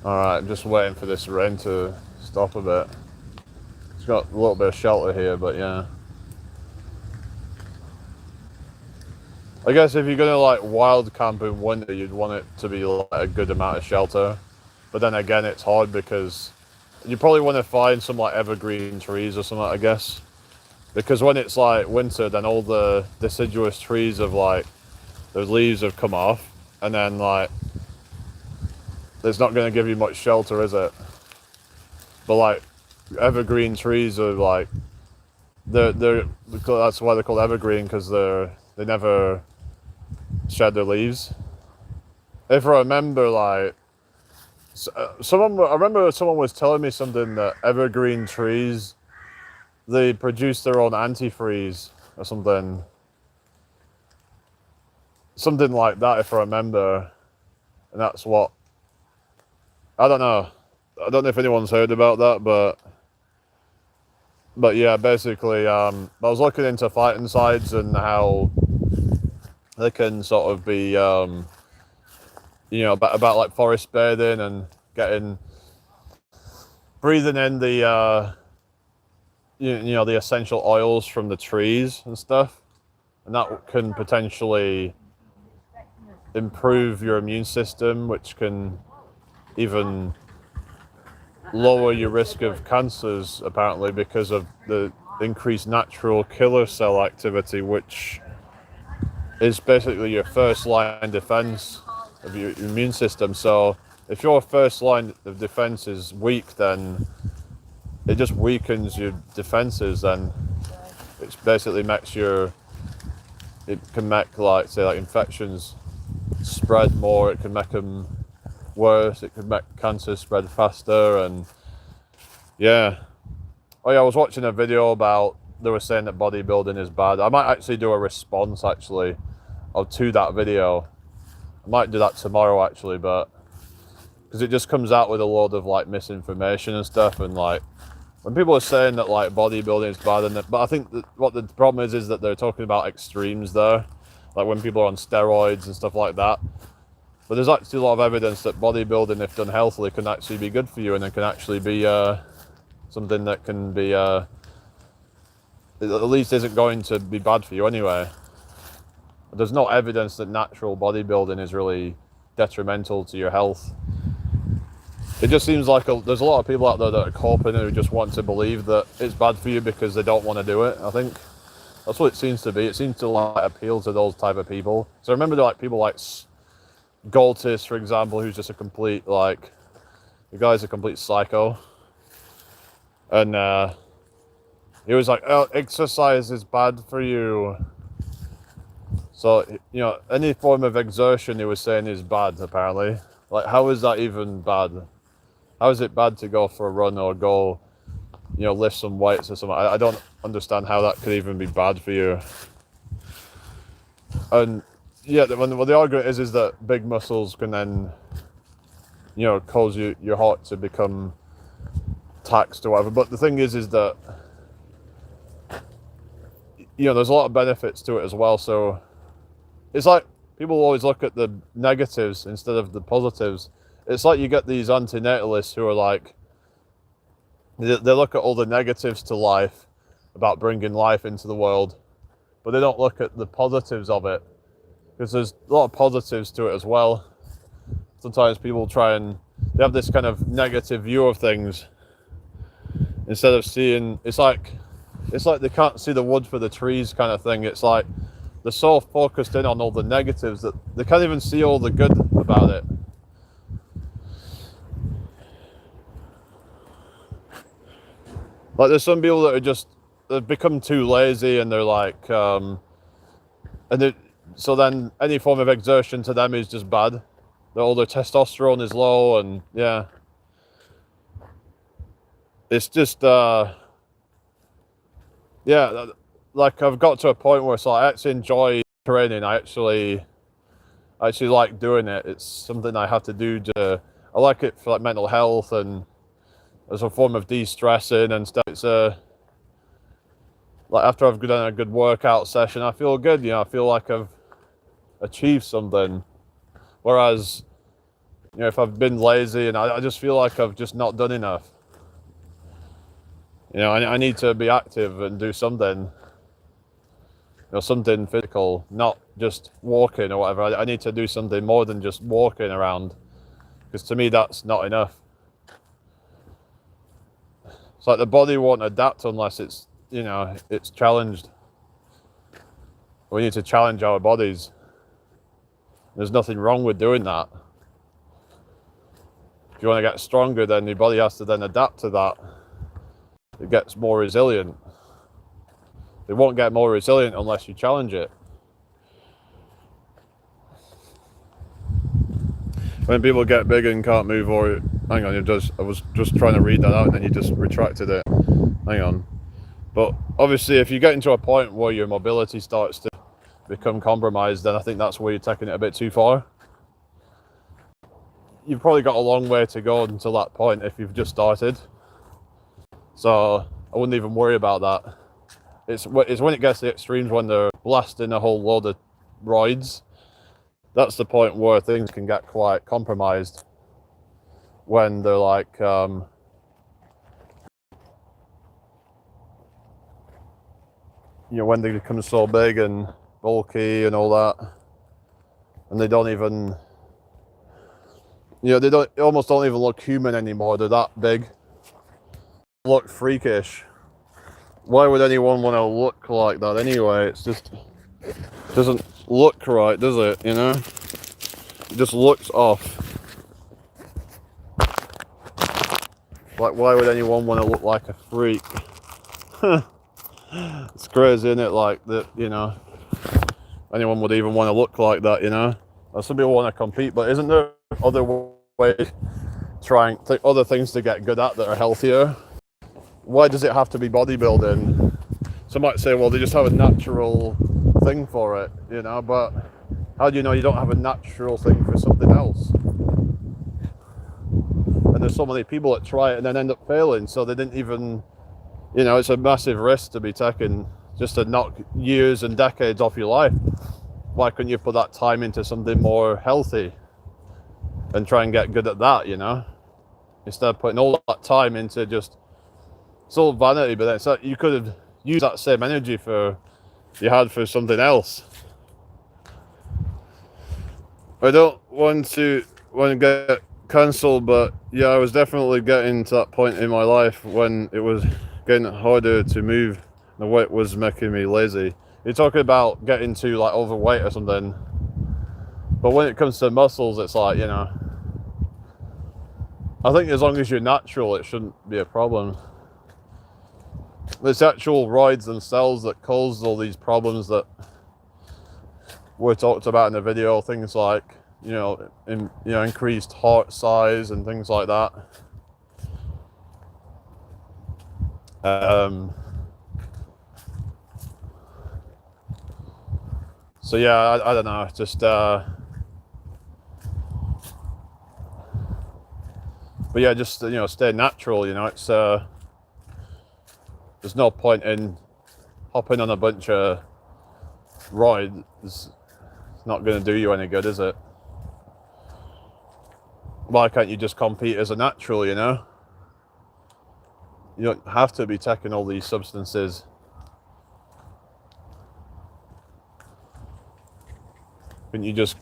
All right, I'm just waiting for this rain to stop a bit. It's got a little bit of shelter here, but yeah. I guess if you're gonna like wild camp in winter, you'd want it to be like a good amount of shelter. But then again, it's hard because you probably want to find some like evergreen trees or something, I guess. Because when it's like winter, then all the deciduous trees of like those leaves have come off, and then like it's not going to give you much shelter, is it? But like evergreen trees are like they're that's why they're called evergreen, because they never shed their leaves. If I remember, like I remember someone was telling me something, that evergreen trees, they produce their own antifreeze or something like that, if I remember. And that's what, I don't know if anyone's heard about that, but yeah, basically I was looking into phytoncides and how they can sort of be about like forest bathing and breathing in the the essential oils from the trees and stuff, and that can potentially improve your immune system, which can even lower your risk of cancers, apparently, because of the increased natural killer cell activity, which is basically your first line defense of your immune system. So if your first line of defense is weak, then it just weakens your defenses, and it basically it can make like infections spread more, it can make them worse, it could make cancer spread faster. And yeah. Oh yeah, I was watching a video about, they were saying that bodybuilding is bad. I might actually do a response to that video. I might do that tomorrow actually, but because it just comes out with a load of like misinformation and stuff, and like when people are saying that like bodybuilding is bad, but I think that what the problem is that they're talking about extremes there, like when people are on steroids and stuff like that. But there's actually a lot of evidence that bodybuilding, if done healthily, can actually be good for you, and it can actually be something that can be at least isn't going to be bad for you anyway. There's no evidence that natural bodybuilding is really detrimental to your health. It just seems like there's a lot of people out there that are coping, who just want to believe that it's bad for you because they don't want to do it. I think that's what it seems to be. It seems to like appeal to those type of people. So I remember like people like Galtis, for example, who's just a complete the guy's a complete psycho, and he was like, "Oh, exercise is bad for you." So any form of exertion, he was saying, is bad apparently. Like, how is that even bad? How is it bad to go for a run or go, lift some weights or something? I don't understand how that could even be bad for you. And yeah, the argument is that big muscles can then, cause your heart to become taxed or whatever. But the thing is that, there's a lot of benefits to it as well. So it's like people always look at the negatives instead of the positives. It's like you get these antinatalists who are like, they look at all the negatives to life about bringing life into the world, but they don't look at the positives of it, because there's a lot of positives to it as well. sometimes people they have this kind of negative view of things instead of seeing, it's like they can't see the wood for the trees kind of thing. It's like they're so focused in on all the negatives that they can't even see all the good about it. Like there's some people that they've become too lazy, and they're like, so then any form of exertion to them is just bad. All their testosterone is low, and yeah. It's just, yeah, like I've got to a point where it's like I actually enjoy training. I actually like doing it. It's something I have to do I like it for like mental health and as a form of de-stressing and stuff. It's like after I've done a good workout session, I feel good, I feel like I've achieved something. Whereas, if I've been lazy and I just feel like I've just not done enough. I need to be active and do something, something physical, not just walking or whatever. I need to do something more than just walking around, because to me that's not enough. It's like the body won't adapt unless it's, it's challenged. We need to challenge our bodies. There's nothing wrong with doing that. If you want to get stronger, then your body has to then adapt to that. It gets more resilient. It won't get more resilient unless you challenge it. When people get big and can't move, or hang on, I was just trying to read that out and then you just retracted it. Hang on. But obviously, if you get into a point where your mobility starts to become compromised, then I think that's where you're taking it a bit too far. You've probably got a long way to go until that point if you've just started. So I wouldn't even worry about that. It's when it gets to the extremes, when they're blasting a whole load of roids. That's the point where things can get quite compromised. When they're like, when they become so big and bulky and all that, and they don't even, they almost don't even look human anymore. They're that big. Look freakish. Why would anyone want to look like that anyway? It's just, it doesn't look right, does it? It just looks off. Like, why would anyone want to look like a freak? It's crazy, isn't it? Like that, anyone would even want to look like that, Some people want to compete, but isn't there other ways, other things to get good at that are healthier? Why does it have to be bodybuilding? Some might say, well, they just have a natural thing for it, but how do you know you don't have a natural thing for something else? And there's so many people that try it and then end up failing, so they didn't even, it's a massive risk to be taking just to knock years and decades off your life. Why couldn't you put that time into something more healthy and try and get good at that, Instead of putting all that time into just, it's all vanity, but it's like you could have used that same energy you had for something else. I don't want to get cancelled, but yeah, I was definitely getting to that point in my life when it was getting harder to move. The weight was making me lazy. You're talking about getting to like overweight or something, but when it comes to muscles, it's like, I think as long as you're natural, it shouldn't be a problem. It's actual roids themselves that cause all these problems that were talked about in the video. Things like, increased heart size and things like that. So yeah, I don't know. Just but yeah, just stay natural. It's there's no point in hopping on a bunch of roids. It's not going to do you any good, is it? Why can't you just compete as a natural, You don't have to be taking all these substances. Couldn't you just,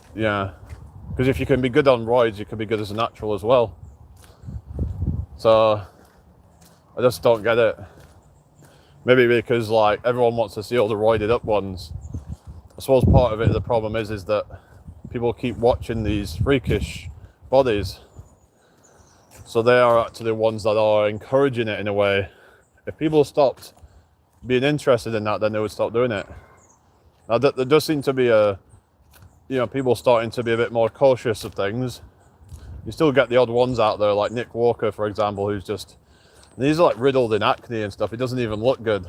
Because if you can be good on roids, you can be good as a natural as well. So I just don't get it. Maybe because like everyone wants to see all the roided up ones. I suppose part of it, the problem is that people keep watching these freakish bodies. So they are actually the ones that are encouraging it in a way. If people stopped being interested in that, then they would stop doing it. Now there does seem to be people starting to be a bit more cautious of things. You still get the odd ones out there, like Nick Walker, for example, who's just, he's like riddled in acne and stuff. He doesn't even look good.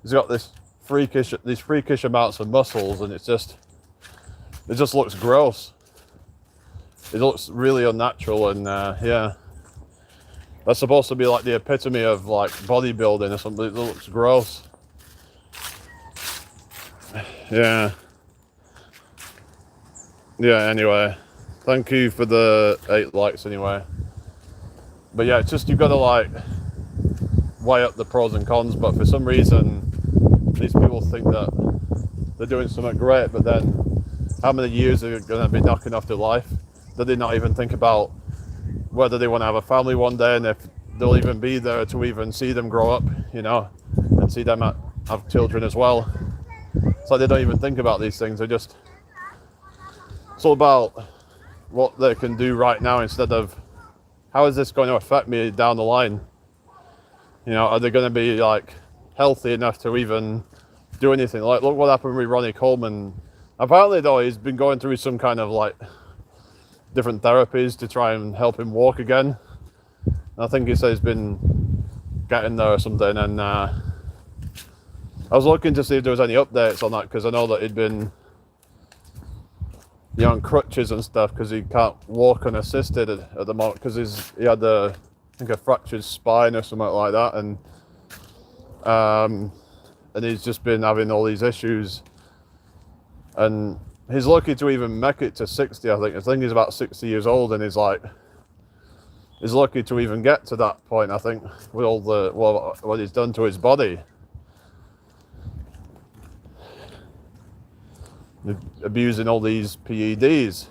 He's got these freakish amounts of muscles, and it just looks gross. It looks really unnatural, and yeah, that's supposed to be like the epitome of like bodybuilding or something. It looks gross. Yeah. Anyway, thank you for the 8 likes anyway. But yeah, it's just, you've got to like weigh up the pros and cons. But for some reason, these people think that they're doing something great, but then how many years are going to be knocking off their life? Do they not even think about whether they want to have a family one day, and if they'll even be there to even see them grow up, and see them have children as well? So they don't even think about these things. It's all about what they can do right now instead of how is this going to affect me down the line? Are they going to be like healthy enough to even do anything? Like, look what happened with Ronnie Coleman. Apparently though, he's been going through some kind of like different therapies to try and help him walk again. And I think he said he's been getting there or something, and I was looking to see if there was any updates on that, because I know that he'd been on crutches and stuff because he can't walk unassisted at the moment, because he had a fractured spine or something like that, and he's just been having all these issues, and he's lucky to even make it to 60. I think he's about 60 years old, and he's lucky to even get to that point, I think, with all what he's done to his body. Abusing all these PEDs.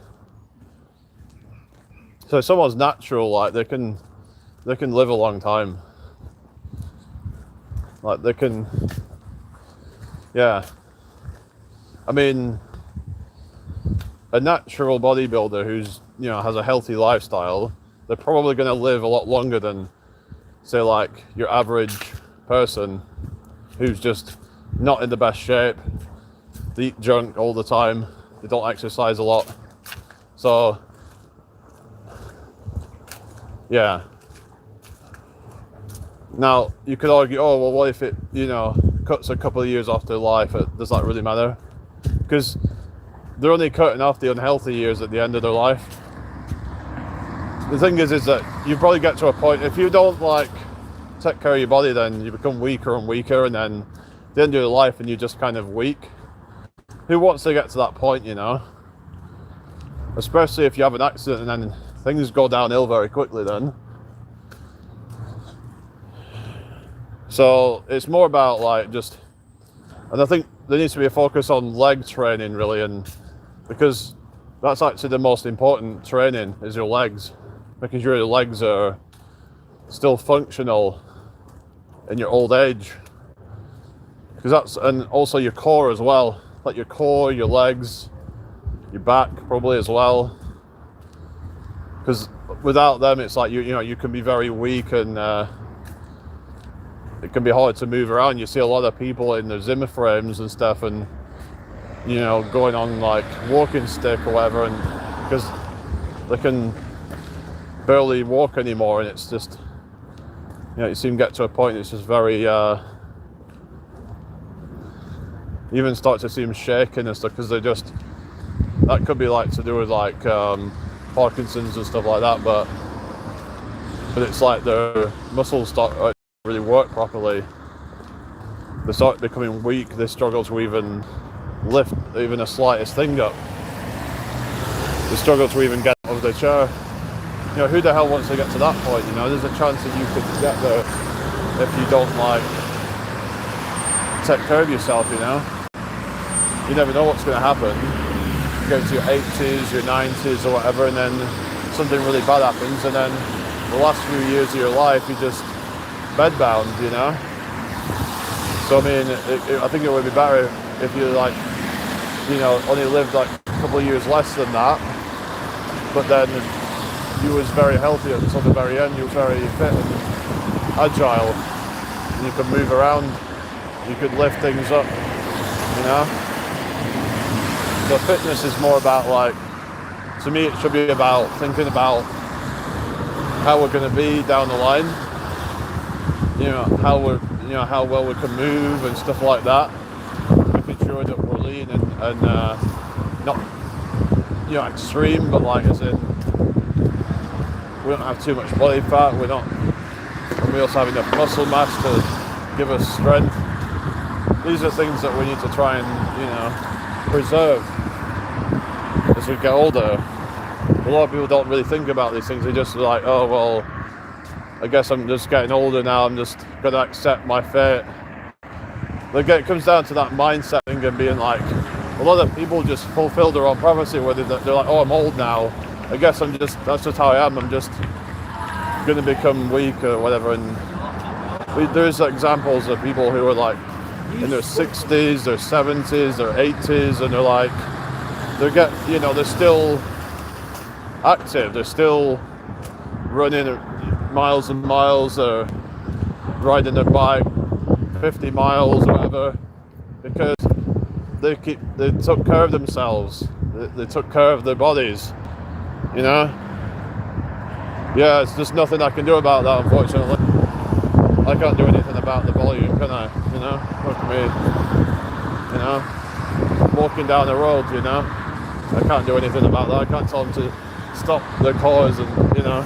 So if someone's natural, like they can live a long time. Like they can, yeah. I mean, a natural bodybuilder who's has a healthy lifestyle, they're probably going to live a lot longer than, say, like your average person who's just not in the best shape. They eat junk all the time. They don't exercise a lot. So, yeah. Now, you could argue, oh, well, what if it, cuts a couple of years off their life? Does that really matter? Because they're only cutting off the unhealthy years at the end of their life. The thing is that you probably get to a point, if you don't, take care of your body, then you become weaker and weaker, and then at the end of your life, and you're just kind of weak. Who wants to get to that point, Especially if you have an accident and then things go downhill very quickly then. So it's more about and I think there needs to be a focus on leg training really, and because that's actually the most important training is your legs, because your legs are still functional in your old age. And also your core as well. Like your core, your legs, your back probably as well, because without them it's like you can be very weak, and it can be hard to move around. You see a lot of people in their Zimmer frames and stuff, and going on like walking stick or whatever, and because they can barely walk anymore, and it's just you see them get to a point it's just very you even start to see them shaking and stuff, because that could be to do with Parkinson's and stuff like that, but it's like their muscles start really work properly. They start becoming weak. They struggle to even lift even the slightest thing up. They struggle to even get out of the chair. Who the hell wants to get to that point? There's a chance that you could get there if you don't take care of yourself. You never know what's going to happen. get to your 80s, your 90s or whatever, and then something really bad happens, and then the last few years of your life you're just bedbound, you know? So I mean, I think it would be better if you like, you know, only lived like a couple of years less than that, but then you was very healthy until the very end. You were very fit and agile, and you could move around, you could lift things up, you know? So fitness is more about, like, to me it should be about thinking about how we're going to be down the line, you know, how well we can move and stuff like that, making sure that we're lean and not, you know, extreme, but like as in we don't have too much body fat, we also have enough muscle mass to give us strength. These are things that we need to try and, you know, preserve as we get older. A lot of people don't really think about these things. They just like, oh well, I guess I'm just getting older now, I'm just gonna accept my fate. It comes down to that mindset thing and being like, a lot of people just fulfill their own prophecy where they're like, oh, I'm old now, I guess that's just how I am, I'm just gonna become weak or whatever. And there's examples of people who are like in their 60s, their 70s, their 80s, and they're like, they're still active, they're still running miles and miles, or riding their bike 50 miles or whatever, because they took care of themselves, they took care of their bodies, you know? Yeah, it's just nothing I can do about that, unfortunately. I can't do anything about the volume, can I? You know? Look at me, you know? Walking down the road, you know? I can't do anything about that. I can't tell them to stop their cars and, you know,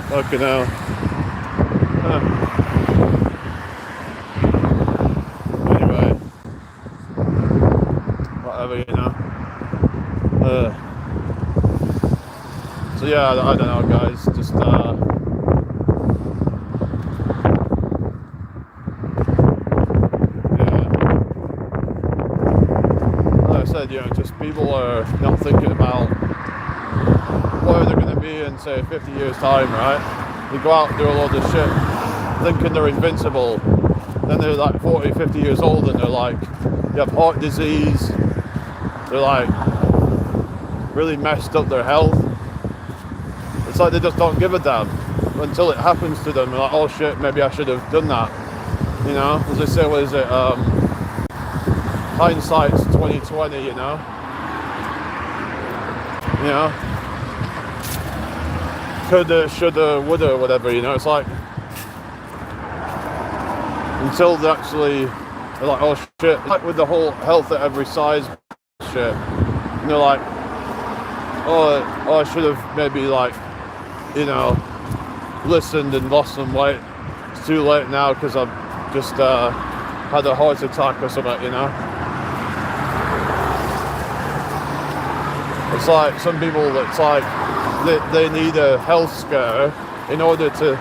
fucking hell. Anyway, whatever, you know. So yeah, I don't know, guys. Just yeah. Like I said, you know, just people are not thinking about where they're going to be in, say, 50 years time, right? They go out and do a load of shit thinking they're invincible, then they're like 40, 50 years old and they're like, they have heart disease, they're like really messed up their health. It's like they just don't give a damn until it happens to them. They're like, oh shit, maybe I should have done that, you know? As they say, what is it, hindsight's 20/20, you know? You know? Coulda, shoulda, woulda, whatever, you know? It's like, until they're like, oh shit, like with the whole health at every size shit, and they're like, oh, I should have maybe, like, you know, listened and lost some weight. It's too late now because I've just had a heart attack or something, you know? It's like some people, it's like they need a health scare in order to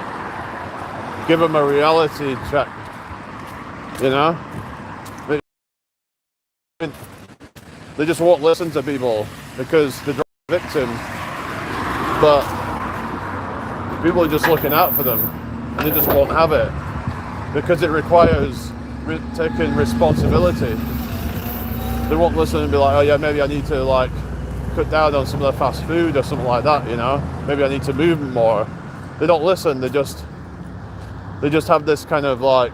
give them a reality check, you know? They just won't listen to people because they're victim, but people are just looking out for them and they just won't have it because it requires taking responsibility. They won't listen and be like, oh yeah, maybe I need to like cut down on some of the fast food or something like that, you know? Maybe I need to move more. They don't listen, they just have this kind of like,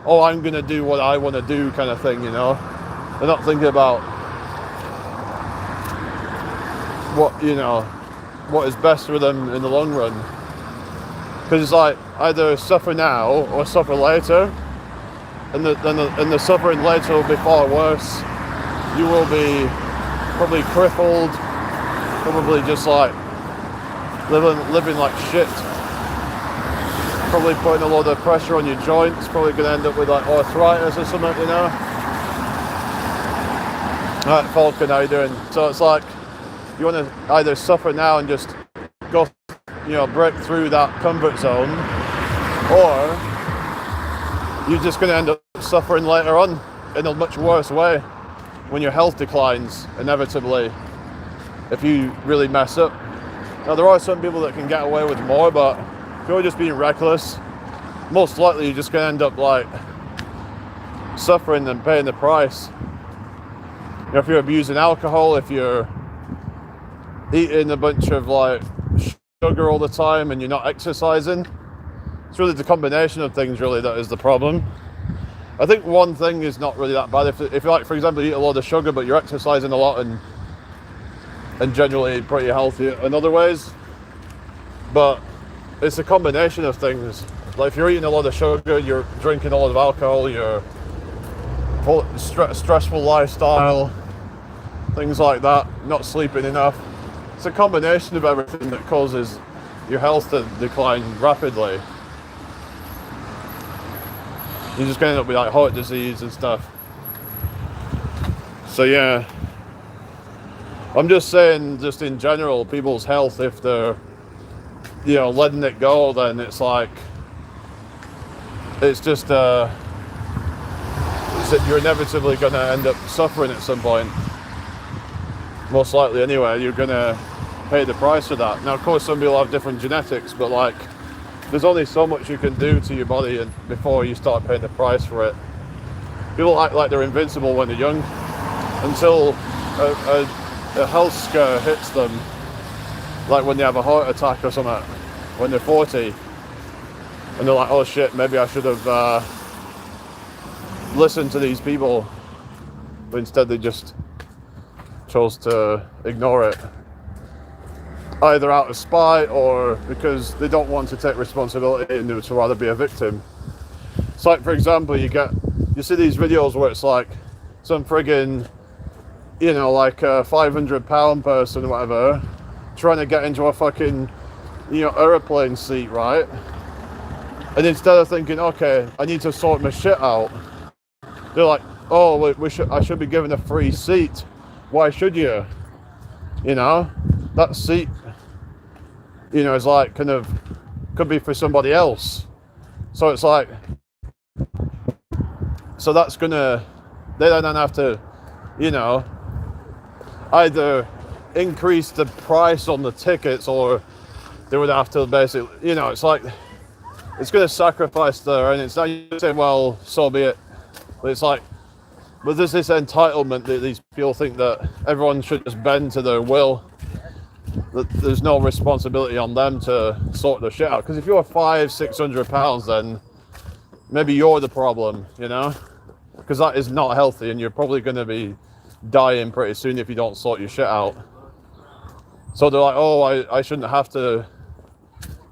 oh, I'm gonna do what I want to do kind of thing, you know? They're not thinking about what, you know, what is best for them in the long run. Because it's like either suffer now or suffer later, and the suffering later will be far worse. You will be probably crippled, probably just like living like shit, probably putting a lot of pressure on your joints, probably going to end up with like arthritis or something, you know. Alright, Falcon, how you doing? So it's like you want to either suffer now and just go, you know, break through that comfort zone, or you're just going to end up suffering later on in a much worse way when your health declines inevitably. if you really mess up. Now there are some people that can get away with more, but if you're just being reckless, most likely you're just going to end up like suffering and paying the price. You know, if you're abusing alcohol, if you're eating a bunch of like sugar all the time and you're not exercising, it's really the combination of things really that is the problem. I think one thing is not really that bad. If you like, for example, you eat a lot of sugar but you're exercising a lot and generally pretty healthy in other ways, but it's a combination of things. Like if you're eating a lot of sugar, you're drinking a lot of alcohol, you're full stressful lifestyle, things like that, not sleeping enough. It's a combination of everything that causes your health to decline rapidly. You're just going to end up with like heart disease and stuff. So yeah, I'm just saying, just in general, people's health, if they're, you know, letting it go, then it's like, it's just, you're inevitably going to end up suffering at some point. Most likely anyway, you're going to pay the price for that. Now, of course, some people have different genetics, but like, there's only so much you can do to your body before you start paying the price for it. People act like they're invincible when they're young, until a health scare hits them, like when they have a heart attack or something, when they're 40, and they're like, oh shit, maybe I should have listened to these people, but instead they just chose to ignore it, either out of spite or because they don't want to take responsibility and they would rather be a victim. It's like, for example, you see these videos where it's like some friggin', you know, like a 500-pound person or whatever trying to get into a fucking, you know, airplane seat, right? And instead of thinking, okay, I need to sort my shit out, they're like, oh, I should be given a free seat. Why should you? You know, that seat, you know, is like kind of, could be for somebody else. So it's like, so that's gonna, they then have to, you know, either increase the price on the tickets, or they would have to basically, you know, it's like, it's going to sacrifice their, and it's not, you say, well, so be it. But it's like, but there's this entitlement that these people think that everyone should just bend to their will, that there's no responsibility on them to sort their shit out. Because if you're 500-600 pounds, then maybe you're the problem, you know, because that is not healthy, and you're probably going to be dying pretty soon if you don't sort your shit out. So they're like, oh, I shouldn't have to,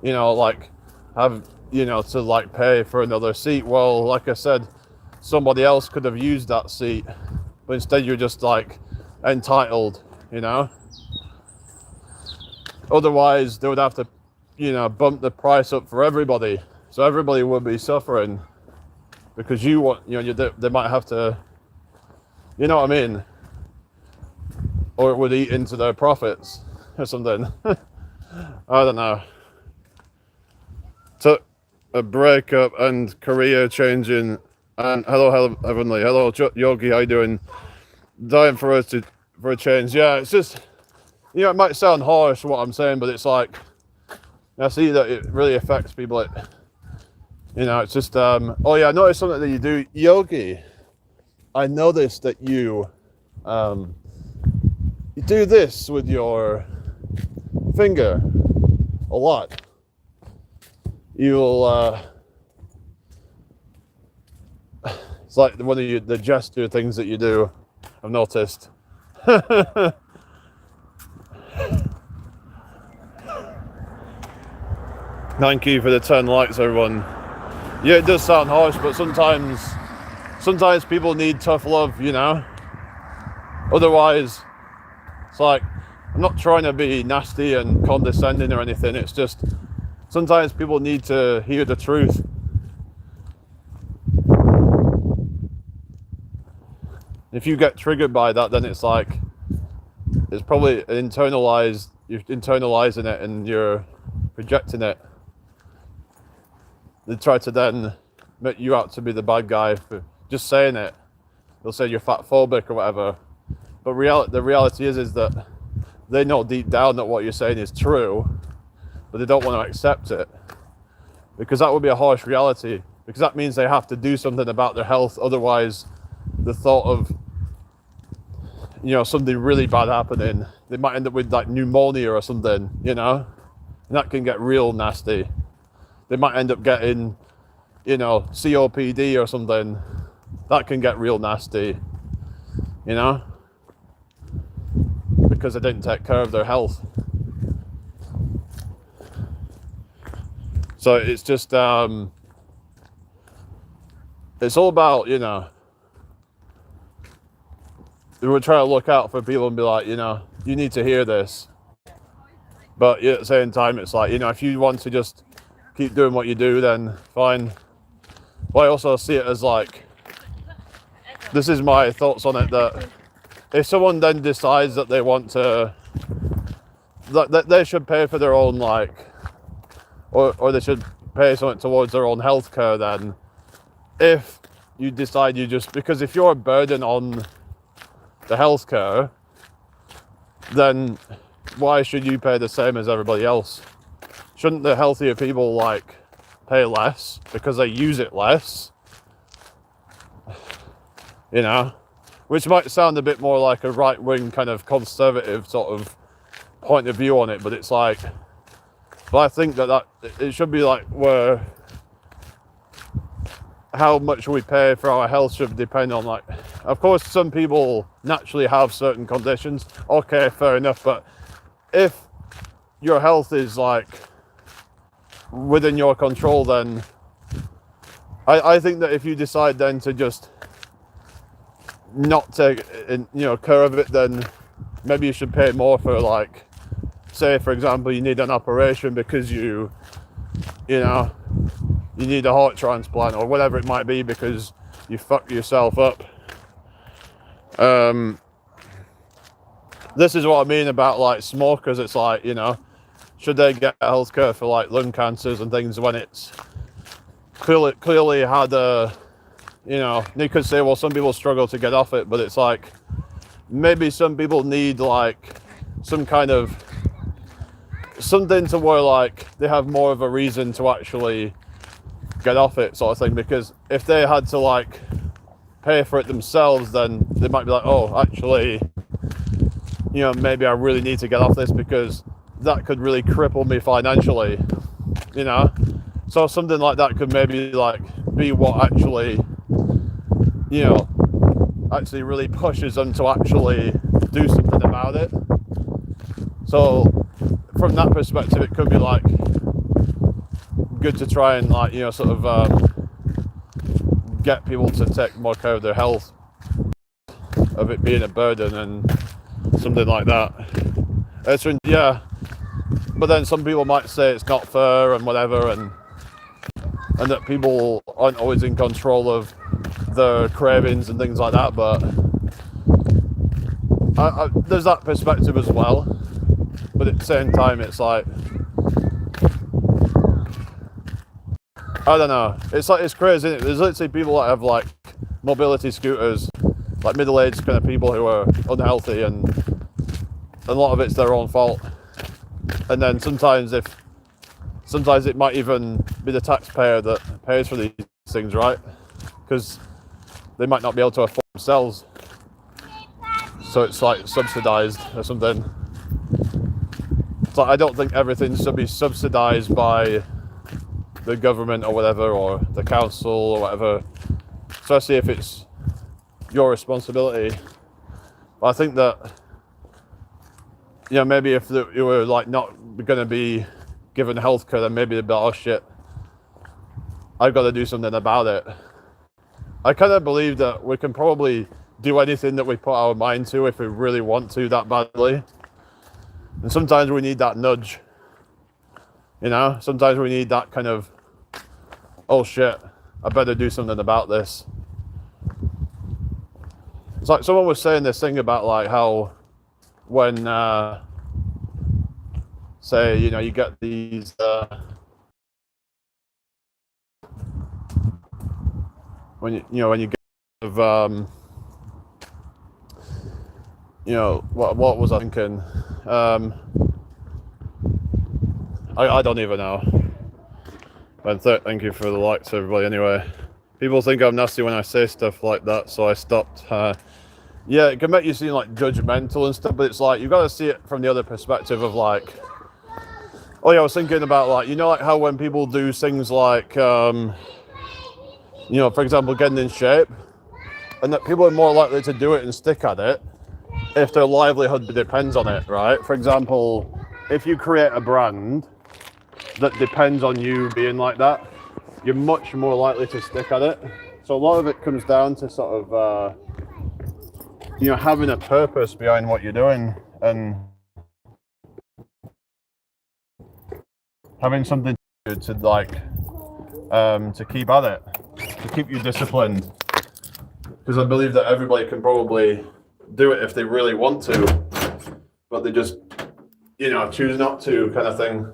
you know, like have, you know, to like pay for another seat. Well, like I said, somebody else could have used that seat, but instead you're just like entitled, you know. Otherwise they would have to, you know, bump the price up for everybody, so everybody would be suffering because you want, you know, they might have to, you know what I mean, or it would eat into their profits or something. I don't know. Took a breakup and career changing. And hello Heavenly, hello Yogi, how you doing? Dying for a change. Yeah, it's just, you know, it might sound harsh what I'm saying, but it's like, I see that it really affects people. You know, it's just, oh yeah, I noticed something that you do, Yogi. I noticed that you do this with your finger a lot. You'll, it's like one of the gesture things that you do, I've noticed. Thank you for the 10 likes, everyone. Yeah, it does sound harsh, but sometimes people need tough love, you know? Otherwise, it's like, I'm not trying to be nasty and condescending or anything, it's just, sometimes people need to hear the truth. If you get triggered by that, then it's like, it's probably you're internalizing it and you're projecting it. They try to then make you out to be the bad guy for just saying it. They'll say you're fat phobic or whatever. But the reality is that they know deep down that what you're saying is true, but they don't want to accept it, because that would be a harsh reality, because that means they have to do something about their health. Otherwise, the thought of, you know, something really bad happening, they might end up with like pneumonia or something, you know, and that can get real nasty. They might end up getting, you know, COPD or something. That can get real nasty, you know, because they didn't take care of their health. So it's just, it's all about, you know, we're trying to look out for people and be like, you know, you need to hear this. But at the same time, it's like, you know, if you want to just keep doing what you do, then fine. But I also see it as like, this is my thoughts on it, that if someone then decides that they want to, that they should pay for their own, like, or they should pay something towards their own healthcare, then if you decide you just, because if you're a burden on the healthcare, then why should you pay the same as everybody else? Shouldn't the healthier people like pay less because they use it less? You know, which might sound a bit more like a right-wing kind of conservative sort of point of view on it, but it's like, but I think that it should be like where how much we pay for our health should depend on, like, of course some people naturally have certain conditions, okay, fair enough, but if your health is like within your control, then I think that if you decide then to just not take, you know, care of it, then maybe you should pay more for, like, say for example you need an operation because you know, you need a heart transplant or whatever it might be because you fucked yourself up. This is what I mean about like smokers. It's like, you know, should they get healthcare for like lung cancers and things when it's clearly had a, you know, you could say, well, some people struggle to get off it, but it's like maybe some people need like some kind of something to where like they have more of a reason to actually get off it, sort of thing, because if they had to like pay for it themselves, then they might be like, oh, actually, you know, maybe I really need to get off this because that could really cripple me financially, you know. So something like that could maybe like be what actually, you know, actually really pushes them to actually do something about it. So from that perspective, it could be like good to try and, like, you know, sort of get people to take more care of their health, of it being a burden and something like that. It's, yeah, but then some people might say it's not fair and whatever, and that people aren't always in control of their cravings and things like that. But there's that perspective as well. But at the same time, it's like, I don't know. It's like, it's crazy, isn't it? There's literally people that have like mobility scooters, like middle-aged kind of people who are unhealthy, and a lot of it's their own fault. And then sometimes it might even be the taxpayer that pays for these things, right? Because they might not be able to afford themselves. So it's like subsidized or something. It's like, I don't think everything should be subsidized by the government or whatever, or the council or whatever, especially if it's your responsibility. But I think that, you know, maybe if you were like not going to be given healthcare, then maybe they'd be like, oh shit, I've got to do something about it. I kind of believe that we can probably do anything that we put our mind to if we really want to that badly. And sometimes we need that nudge, you know? Sometimes we need that kind of, oh shit, I better do something about this. It's like someone was saying this thing about like how when, say, you know, you get these, when you get, you know, what was I thinking? I don't even know. But thank you for the likes, everybody. Anyway, people think I'm nasty when I say stuff like that, so I stopped. Yeah, it can make you seem like judgmental and stuff, but it's like you've got to see it from the other perspective of like. Oh yeah, I was thinking about like, you know, like how when people do things like, you know, for example, getting in shape, and that people are more likely to do it and stick at it if their livelihood depends on it, right? For example, if you create a brand that depends on you being like that, you're much more likely to stick at it. So a lot of it comes down to sort of, you know, having a purpose behind what you're doing and having something to like, to keep at it, to keep you disciplined. Because I believe that everybody can probably do it if they really want to, but they just, you know, choose not to, kind of thing.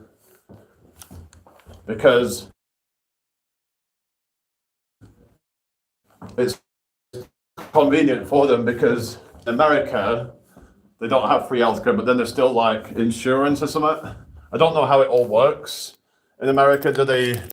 Because it's convenient for them, because in America, they don't have free healthcare, but then there's still like insurance or something. I don't know how it all works. In America, do they